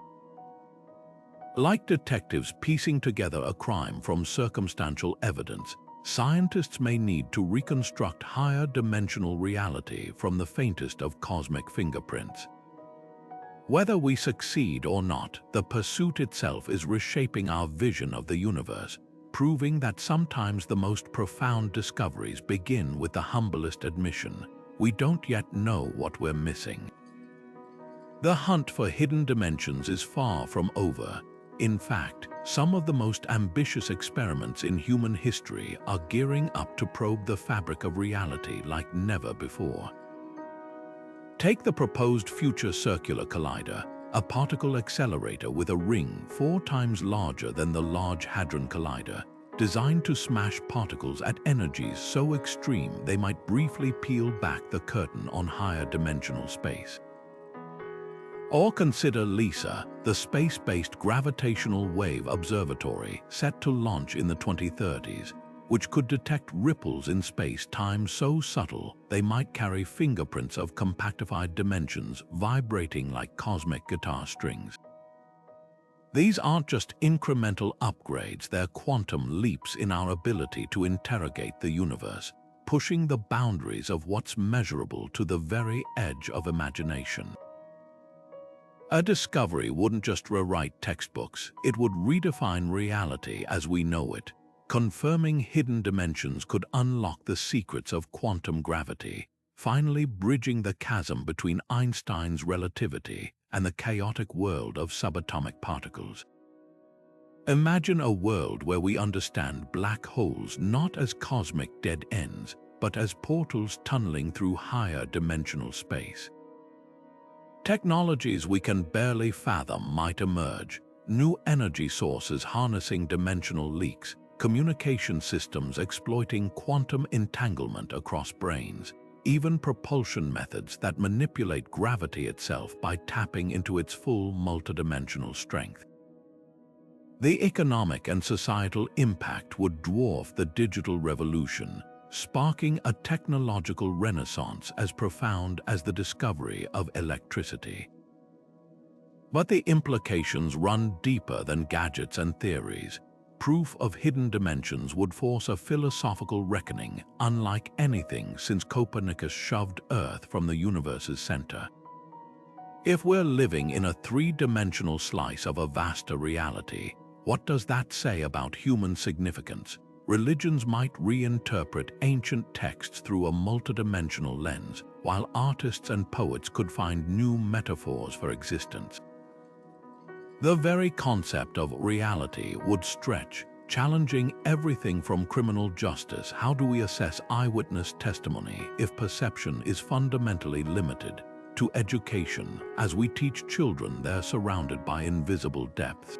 Like detectives piecing together a crime from circumstantial evidence, scientists may need to reconstruct higher dimensional reality from the faintest of cosmic fingerprints. Whether we succeed or not, the pursuit itself is reshaping our vision of the universe, proving that sometimes the most profound discoveries begin with the humblest admission: we don't yet know what we're missing. The hunt for hidden dimensions is far from over. In fact, some of the most ambitious experiments in human history are gearing up to probe the fabric of reality like never before. Take the proposed Future Circular Collider, a particle accelerator with a ring 4 times larger than the Large Hadron Collider, designed to smash particles at energies so extreme they might briefly peel back the curtain on higher dimensional space. Or consider LISA, the space-based gravitational wave observatory set to launch in the 2030s, which could detect ripples in space-time so subtle they might carry fingerprints of compactified dimensions vibrating like cosmic guitar strings. These aren't just incremental upgrades, they're quantum leaps in our ability to interrogate the universe, pushing the boundaries of what's measurable to the very edge of imagination. A discovery wouldn't just rewrite textbooks, it would redefine reality as we know it. Confirming hidden dimensions could unlock the secrets of quantum gravity, finally bridging the chasm between Einstein's relativity and the chaotic world of subatomic particles. Imagine a world where we understand black holes not as cosmic dead ends, but as portals tunneling through higher dimensional space. Technologies we can barely fathom might emerge: new energy sources harnessing dimensional leaks, communication systems exploiting quantum entanglement across branes, even propulsion methods that manipulate gravity itself by tapping into its full multidimensional strength. The economic and societal impact would dwarf the digital revolution, sparking a technological renaissance as profound as the discovery of electricity. But the implications run deeper than gadgets and theories. Proof of hidden dimensions would force a philosophical reckoning unlike anything since Copernicus shoved Earth from the universe's center. If we're living in a three-dimensional slice of a vaster reality, what does that say about human significance? Religions might reinterpret ancient texts through a multidimensional lens, while artists and poets could find new metaphors for existence. The very concept of reality would stretch, challenging everything from criminal justice. How do we assess eyewitness testimony if perception is fundamentally limited? To education, as we teach children they're surrounded by invisible depths.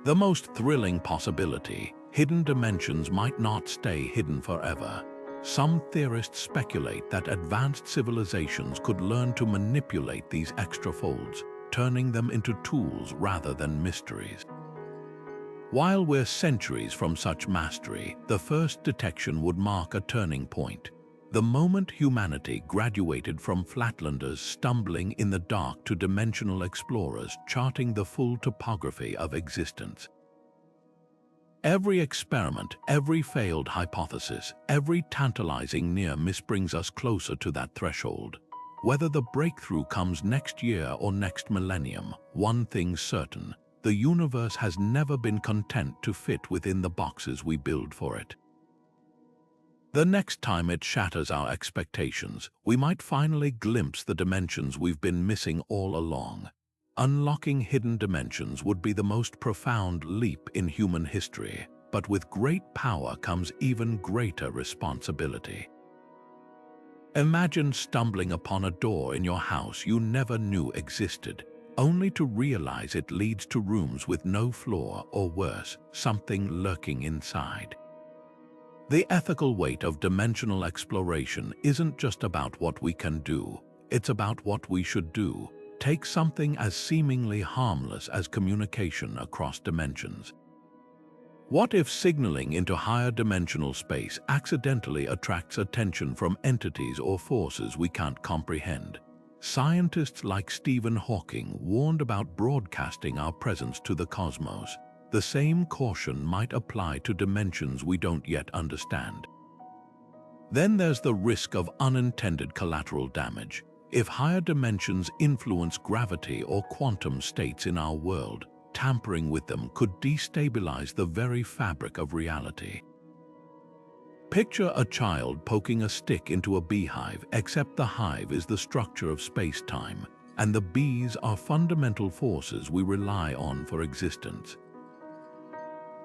The most thrilling possibility: hidden dimensions might not stay hidden forever. Some theorists speculate that advanced civilizations could learn to manipulate these extra folds, turning them into tools rather than mysteries. While we're centuries from such mastery, the first detection would mark a turning point. The moment humanity graduated from flatlanders stumbling in the dark to dimensional explorers charting the full topography of existence. Every experiment, every failed hypothesis, every tantalizing near miss brings us closer to that threshold. Whether the breakthrough comes next year or next millennium, one thing's certain: the universe has never been content to fit within the boxes we build for it. The next time it shatters our expectations, we might finally glimpse the dimensions we've been missing all along. Unlocking hidden dimensions would be the most profound leap in human history, but with great power comes even greater responsibility. Imagine stumbling upon a door in your house you never knew existed, only to realize it leads to rooms with no floor, or worse, something lurking inside. The ethical weight of dimensional exploration isn't just about what we can do, it's about what we should do. Take something as seemingly harmless as communication across dimensions. What if signaling into higher dimensional space accidentally attracts attention from entities or forces we can't comprehend? Scientists like Stephen Hawking warned about broadcasting our presence to the cosmos. The same caution might apply to dimensions we don't yet understand. Then there's the risk of unintended collateral damage. If higher dimensions influence gravity or quantum states in our world, tampering with them could destabilize the very fabric of reality. Picture a child poking a stick into a beehive, except the hive is the structure of space-time, and the bees are fundamental forces we rely on for existence.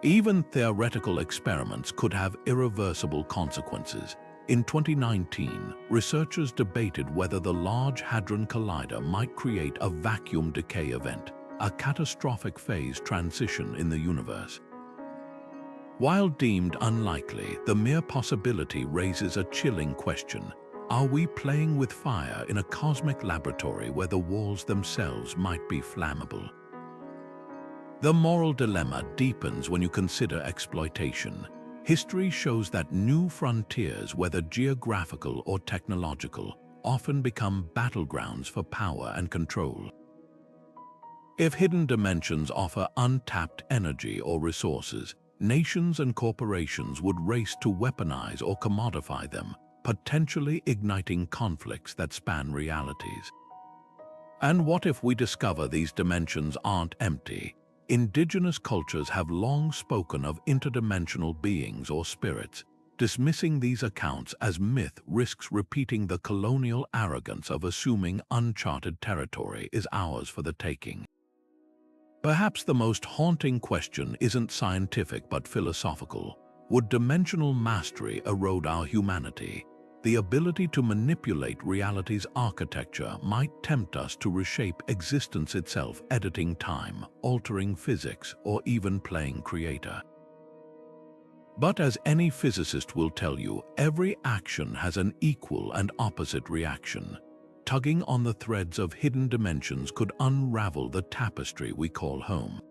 Even theoretical experiments could have irreversible consequences. In 2019, researchers debated whether the Large Hadron Collider might create a vacuum decay event, a catastrophic phase transition in the universe. While deemed unlikely, the mere possibility raises a chilling question. Are we playing with fire in a cosmic laboratory where the walls themselves might be flammable? The moral dilemma deepens when you consider exploitation. History shows that new frontiers, whether geographical or technological, often become battlegrounds for power and control. If hidden dimensions offer untapped energy or resources, nations and corporations would race to weaponize or commodify them, potentially igniting conflicts that span realities. And what if we discover these dimensions aren't empty? Indigenous cultures have long spoken of interdimensional beings or spirits. Dismissing these accounts as myth risks repeating the colonial arrogance of assuming uncharted territory is ours for the taking. Perhaps the most haunting question isn't scientific but philosophical. Would dimensional mastery erode our humanity? The ability to manipulate reality's architecture might tempt us to reshape existence itself, editing time, altering physics, or even playing creator. But as any physicist will tell you, every action has an equal and opposite reaction. Tugging on the threads of hidden dimensions could unravel the tapestry we call home.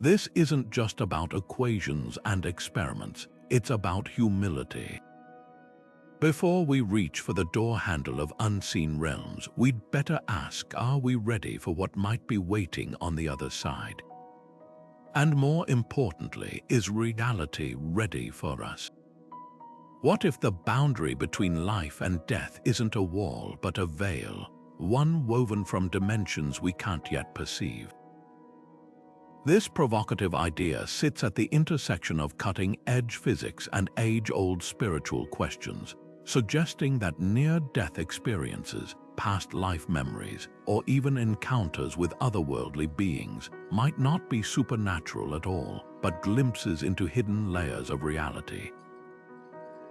This isn't just about equations and experiments, it's about humility. Before we reach for the door handle of unseen realms, we'd better ask, are we ready for what might be waiting on the other side? And more importantly, is reality ready for us? What if the boundary between life and death isn't a wall but a veil, one woven from dimensions we can't yet perceive? This provocative idea sits at the intersection of cutting-edge physics and age-old spiritual questions, suggesting that near-death experiences, past life memories, or even encounters with otherworldly beings might not be supernatural at all, but glimpses into hidden layers of reality.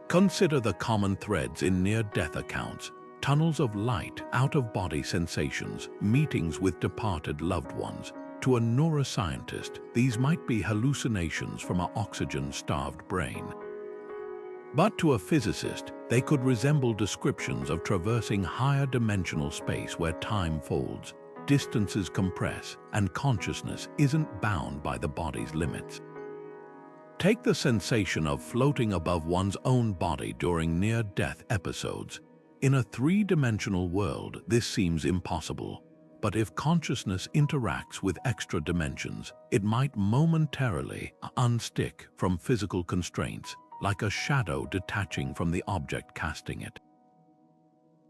Consider the common threads in near-death accounts: tunnels of light, out-of-body sensations, meetings with departed loved ones. To a neuroscientist, these might be hallucinations from an oxygen-starved brain. But to a physicist, they could resemble descriptions of traversing higher dimensional space where time folds, distances compress and consciousness isn't bound by the body's limits. Take the sensation of floating above one's own body during near-death episodes. In a three-dimensional world, this seems impossible. But if consciousness interacts with extra dimensions, it might momentarily unstick from physical constraints, like a shadow detaching from the object casting it.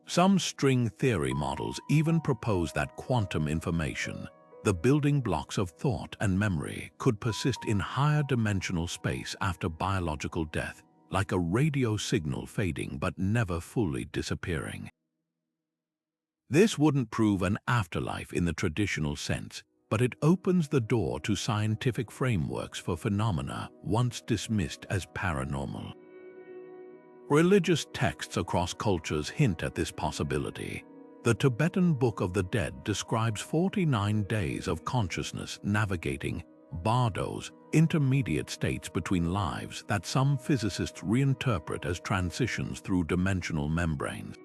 Some string theory models even propose that quantum information, the building blocks of thought and memory, could persist in higher dimensional space after biological death, like a radio signal fading but never fully disappearing. This wouldn't prove an afterlife in the traditional sense, but it opens the door to scientific frameworks for phenomena once dismissed as paranormal. Religious texts across cultures hint at this possibility. The Tibetan Book of the Dead describes 49 days of consciousness navigating bardos, intermediate states between lives that some physicists reinterpret as transitions through dimensional membranes.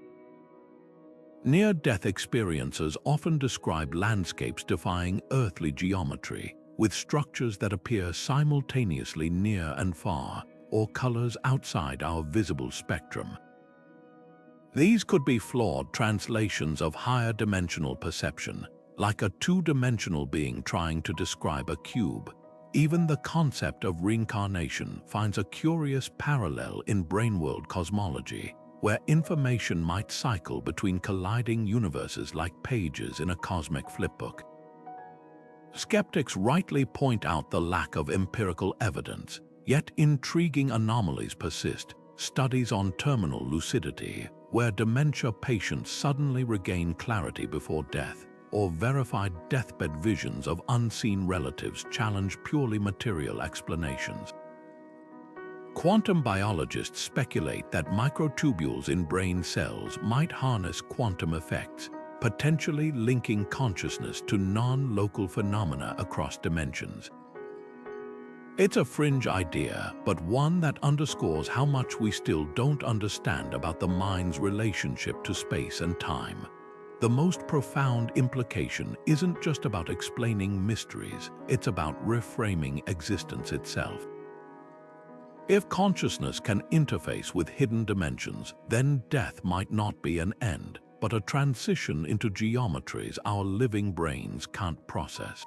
Near-death experiences often describe landscapes defying earthly geometry, with structures that appear simultaneously near and far, or colors outside our visible spectrum. These could be flawed translations of higher dimensional perception, like a two-dimensional being trying to describe a cube. Even the concept of reincarnation finds a curious parallel in brainworld cosmology, where information might cycle between colliding universes like pages in a cosmic flipbook. Skeptics rightly point out the lack of empirical evidence, yet intriguing anomalies persist. Studies on terminal lucidity, where dementia patients suddenly regain clarity before death, or verified deathbed visions of unseen relatives challenge purely material explanations. Quantum biologists speculate that microtubules in brain cells might harness quantum effects, potentially linking consciousness to non-local phenomena across dimensions. It's a fringe idea, but one that underscores how much we still don't understand about the mind's relationship to space and time. The most profound implication isn't just about explaining mysteries, it's about reframing existence itself. If consciousness can interface with hidden dimensions, then death might not be an end, but a transition into geometries our living brains can't process.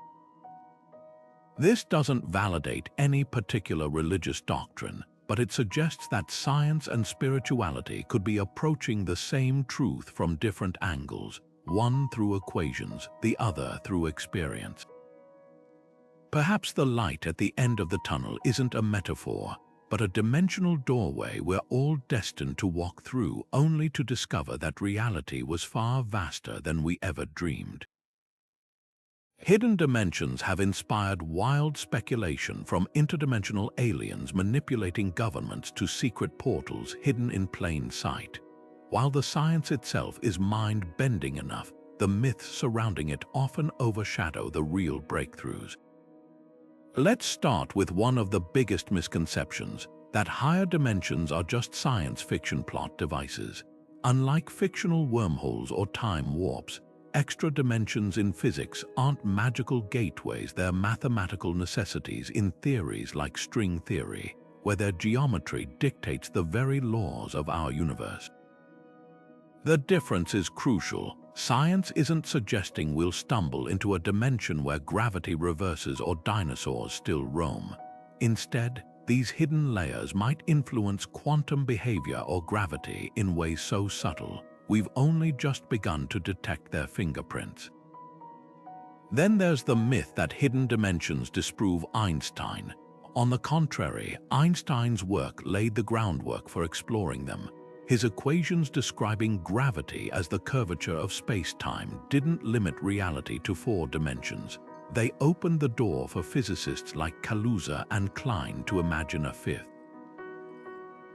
This doesn't validate any particular religious doctrine, but it suggests that science and spirituality could be approaching the same truth from different angles, one through equations, the other through experience. Perhaps the light at the end of the tunnel isn't a metaphor, but a dimensional doorway we're all destined to walk through, only to discover that reality was far vaster than we ever dreamed. Hidden dimensions have inspired wild speculation, from interdimensional aliens manipulating governments to secret portals hidden in plain sight. While the science itself is mind-bending enough, the myths surrounding it often overshadow the real breakthroughs. Let's start with one of the biggest misconceptions, that higher dimensions are just science fiction plot devices. Unlike fictional wormholes or time warps, extra dimensions in physics aren't magical gateways, they're mathematical necessities in theories like string theory, where their geometry dictates the very laws of our universe. The difference is crucial. Science isn't suggesting we'll stumble into a dimension where gravity reverses or dinosaurs still roam. Instead, these hidden layers might influence quantum behavior or gravity in ways so subtle, we've only just begun to detect their fingerprints. Then there's the myth that hidden dimensions disprove Einstein. On the contrary, Einstein's work laid the groundwork for exploring them. His equations describing gravity as the curvature of space-time didn't limit reality to 4 dimensions. They opened the door for physicists like Kaluza-Klein to imagine a 5th.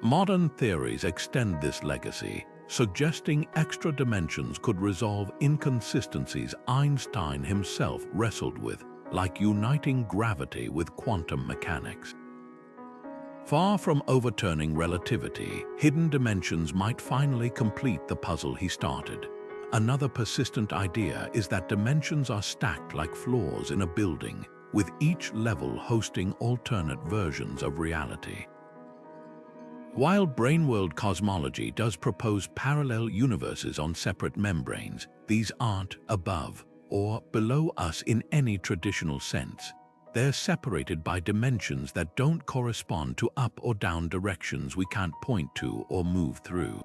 Modern theories extend this legacy, suggesting extra dimensions could resolve inconsistencies Einstein himself wrestled with, like uniting gravity with quantum mechanics. Far from overturning relativity, hidden dimensions might finally complete the puzzle he started. Another persistent idea is that dimensions are stacked like floors in a building, with each level hosting alternate versions of reality. While brain-world cosmology does propose parallel universes on separate membranes, these aren't above or below us in any traditional sense. They're separated by dimensions that don't correspond to up or down directions we can't point to or move through.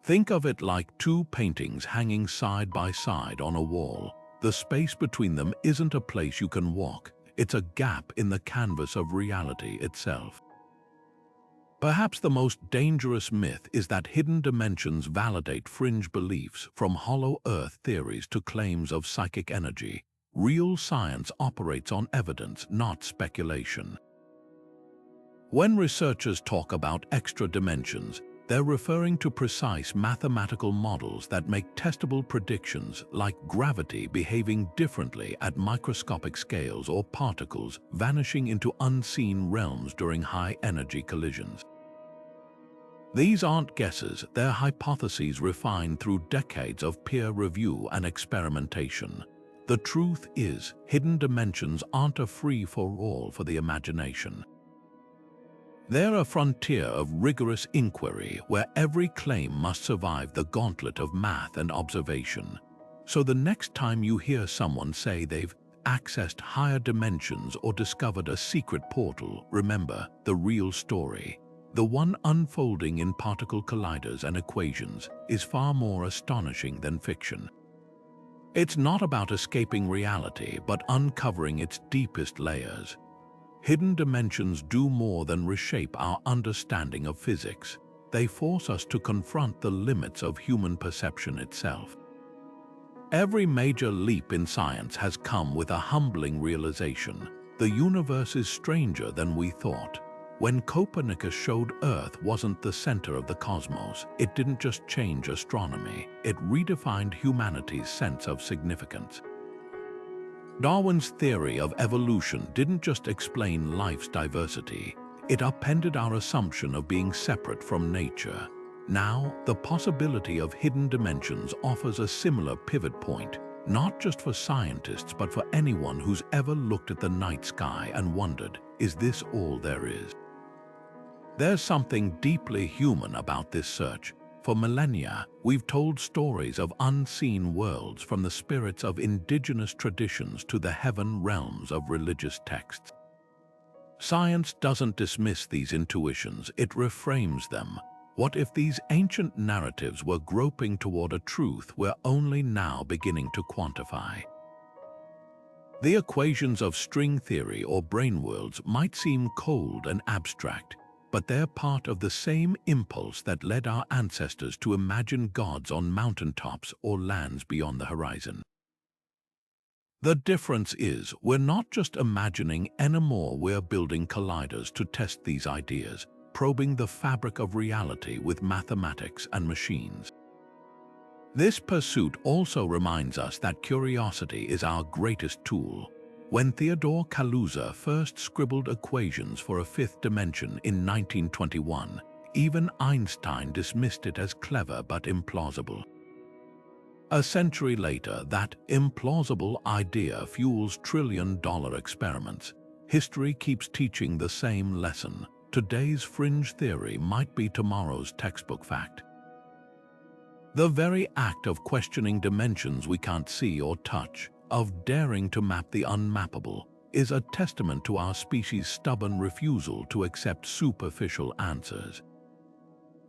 Think of it like two paintings hanging side by side on a wall. The space between them isn't a place you can walk, it's a gap in the canvas of reality itself. Perhaps the most dangerous myth is that hidden dimensions validate fringe beliefs, from hollow earth theories to claims of psychic energy. Real science operates on evidence, not speculation. When researchers talk about extra dimensions, they're referring to precise mathematical models that make testable predictions, like gravity behaving differently at microscopic scales or particles vanishing into unseen realms during high-energy collisions. These aren't guesses, they're hypotheses refined through decades of peer review and experimentation. The truth is, hidden dimensions aren't a free-for-all for the imagination. They're a frontier of rigorous inquiry where every claim must survive the gauntlet of math and observation. So the next time you hear someone say they've accessed higher dimensions or discovered a secret portal, remember the real story. The one unfolding in particle colliders and equations is far more astonishing than fiction. It's not about escaping reality, but uncovering its deepest layers. Hidden dimensions do more than reshape our understanding of physics. They force us to confront the limits of human perception itself. Every major leap in science has come with a humbling realization. The universe is stranger than we thought. When Copernicus showed Earth wasn't the center of the cosmos, it didn't just change astronomy, it redefined humanity's sense of significance. Darwin's theory of evolution didn't just explain life's diversity, it upended our assumption of being separate from nature. Now, the possibility of hidden dimensions offers a similar pivot point, not just for scientists but for anyone who's ever looked at the night sky and wondered, is this all there is? There's something deeply human about this search. For millennia, we've told stories of unseen worlds, from the spirits of indigenous traditions to the heaven realms of religious texts. Science doesn't dismiss these intuitions, it reframes them. What if these ancient narratives were groping toward a truth we're only now beginning to quantify? The equations of string theory or brane worlds might seem cold and abstract, but they're part of the same impulse that led our ancestors to imagine gods on mountaintops or lands beyond the horizon. The difference is, we're not just imagining anymore, we're building colliders to test these ideas, probing the fabric of reality with mathematics and machines. This pursuit also reminds us that curiosity is our greatest tool. When Theodore Kaluza first scribbled equations for a fifth dimension in 1921, even Einstein dismissed it as clever but implausible. A century later, that implausible idea fuels trillion-dollar experiments. History keeps teaching the same lesson. Today's fringe theory might be tomorrow's textbook fact. The very act of questioning dimensions we can't see or touch, of daring to map the unmappable, is a testament to our species' stubborn refusal to accept superficial answers.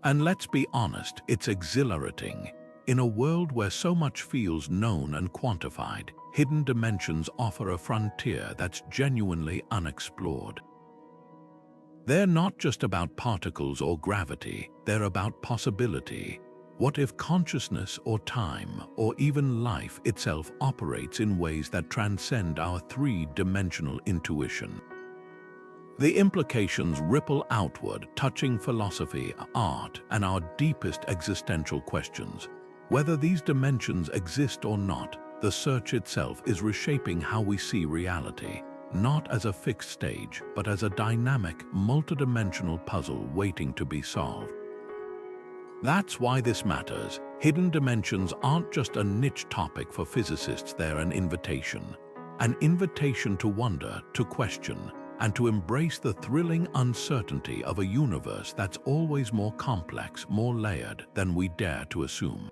And let's be honest, it's exhilarating. In a world where so much feels known and quantified, hidden dimensions offer a frontier that's genuinely unexplored. They're not just about particles or gravity, they're about possibility. What if consciousness or time, or even life itself, operates in ways that transcend our three-dimensional intuition? The implications ripple outward, touching philosophy, art, and our deepest existential questions. Whether these dimensions exist or not, the search itself is reshaping how we see reality, not as a fixed stage, but as a dynamic, multidimensional puzzle waiting to be solved. That's why this matters. Hidden dimensions aren't just a niche topic for physicists, they're an invitation. An invitation to wonder, to question, and to embrace the thrilling uncertainty of a universe that's always more complex, more layered than we dare to assume.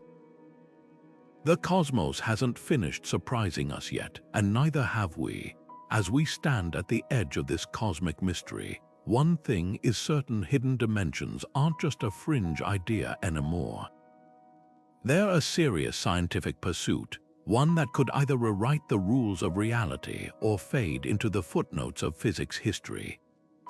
The cosmos hasn't finished surprising us yet, and neither have we. As we stand at the edge of this cosmic mystery, one thing is certain: hidden dimensions aren't just a fringe idea anymore. They're a serious scientific pursuit, one that could either rewrite the rules of reality or fade into the footnotes of physics history.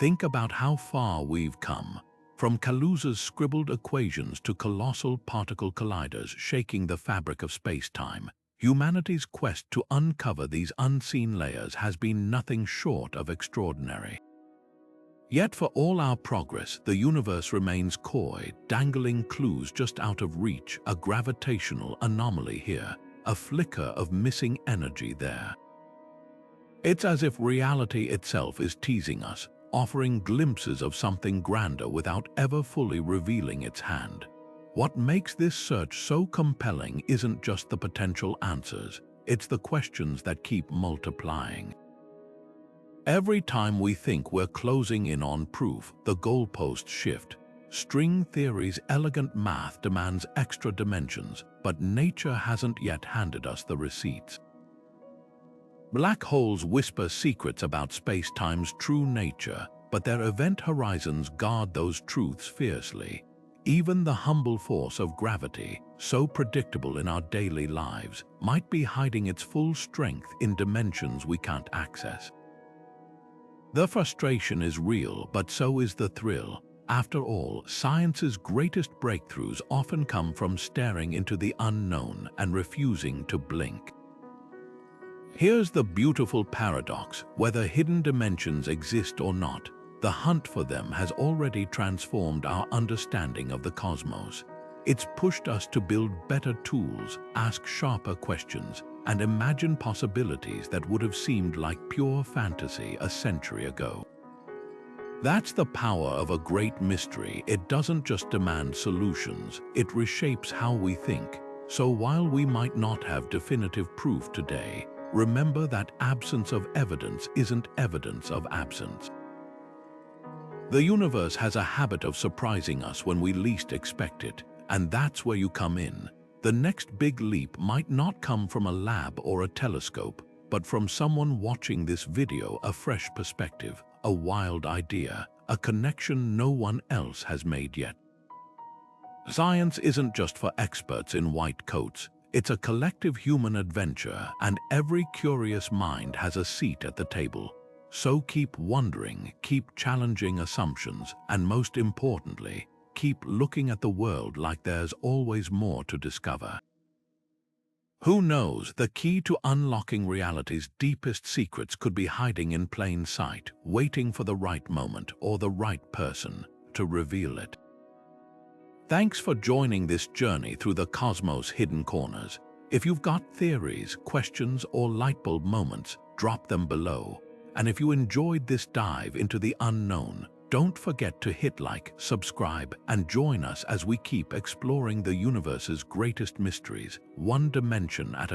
Think about how far we've come, from Kaluza's scribbled equations to colossal particle colliders shaking the fabric of space-time. Humanity's quest to uncover these unseen layers has been nothing short of extraordinary. Yet for all our progress, the universe remains coy, dangling clues just out of reach, a gravitational anomaly here, a flicker of missing energy there. It's as if reality itself is teasing us, offering glimpses of something grander without ever fully revealing its hand. What makes this search so compelling isn't just the potential answers, it's the questions that keep multiplying. Every time we think we're closing in on proof, the goalposts shift. String theory's elegant math demands extra dimensions, but nature hasn't yet handed us the receipts. Black holes whisper secrets about space-time's true nature, but their event horizons guard those truths fiercely. Even the humble force of gravity, so predictable in our daily lives, might be hiding its full strength in dimensions we can't access. The frustration is real, but so is the thrill. After all, science's greatest breakthroughs often come from staring into the unknown and refusing to blink. Here's the beautiful paradox: whether hidden dimensions exist or not, the hunt for them has already transformed our understanding of the cosmos. It's pushed us to build better tools, ask sharper questions, and imagine possibilities that would have seemed like pure fantasy a century ago. That's the power of a great mystery. It doesn't just demand solutions, it reshapes how we think. So while we might not have definitive proof today, remember that absence of evidence isn't evidence of absence. The universe has a habit of surprising us when we least expect it, and that's where you come in. The next big leap might not come from a lab or a telescope, but from someone watching this video, a fresh perspective, a wild idea, a connection no one else has made yet. Science isn't just for experts in white coats. It's a collective human adventure, and every curious mind has a seat at the table. So keep wondering, keep challenging assumptions, and most importantly, keep looking at the world like there's always more to discover. Who knows, the key to unlocking reality's deepest secrets could be hiding in plain sight, waiting for the right moment or the right person to reveal it. Thanks for joining this journey through the cosmos' hidden corners. If you've got theories, questions, or lightbulb moments, drop them below. And if you enjoyed this dive into the unknown, don't forget to hit like, subscribe, and join us as we keep exploring the universe's greatest mysteries, one dimension at a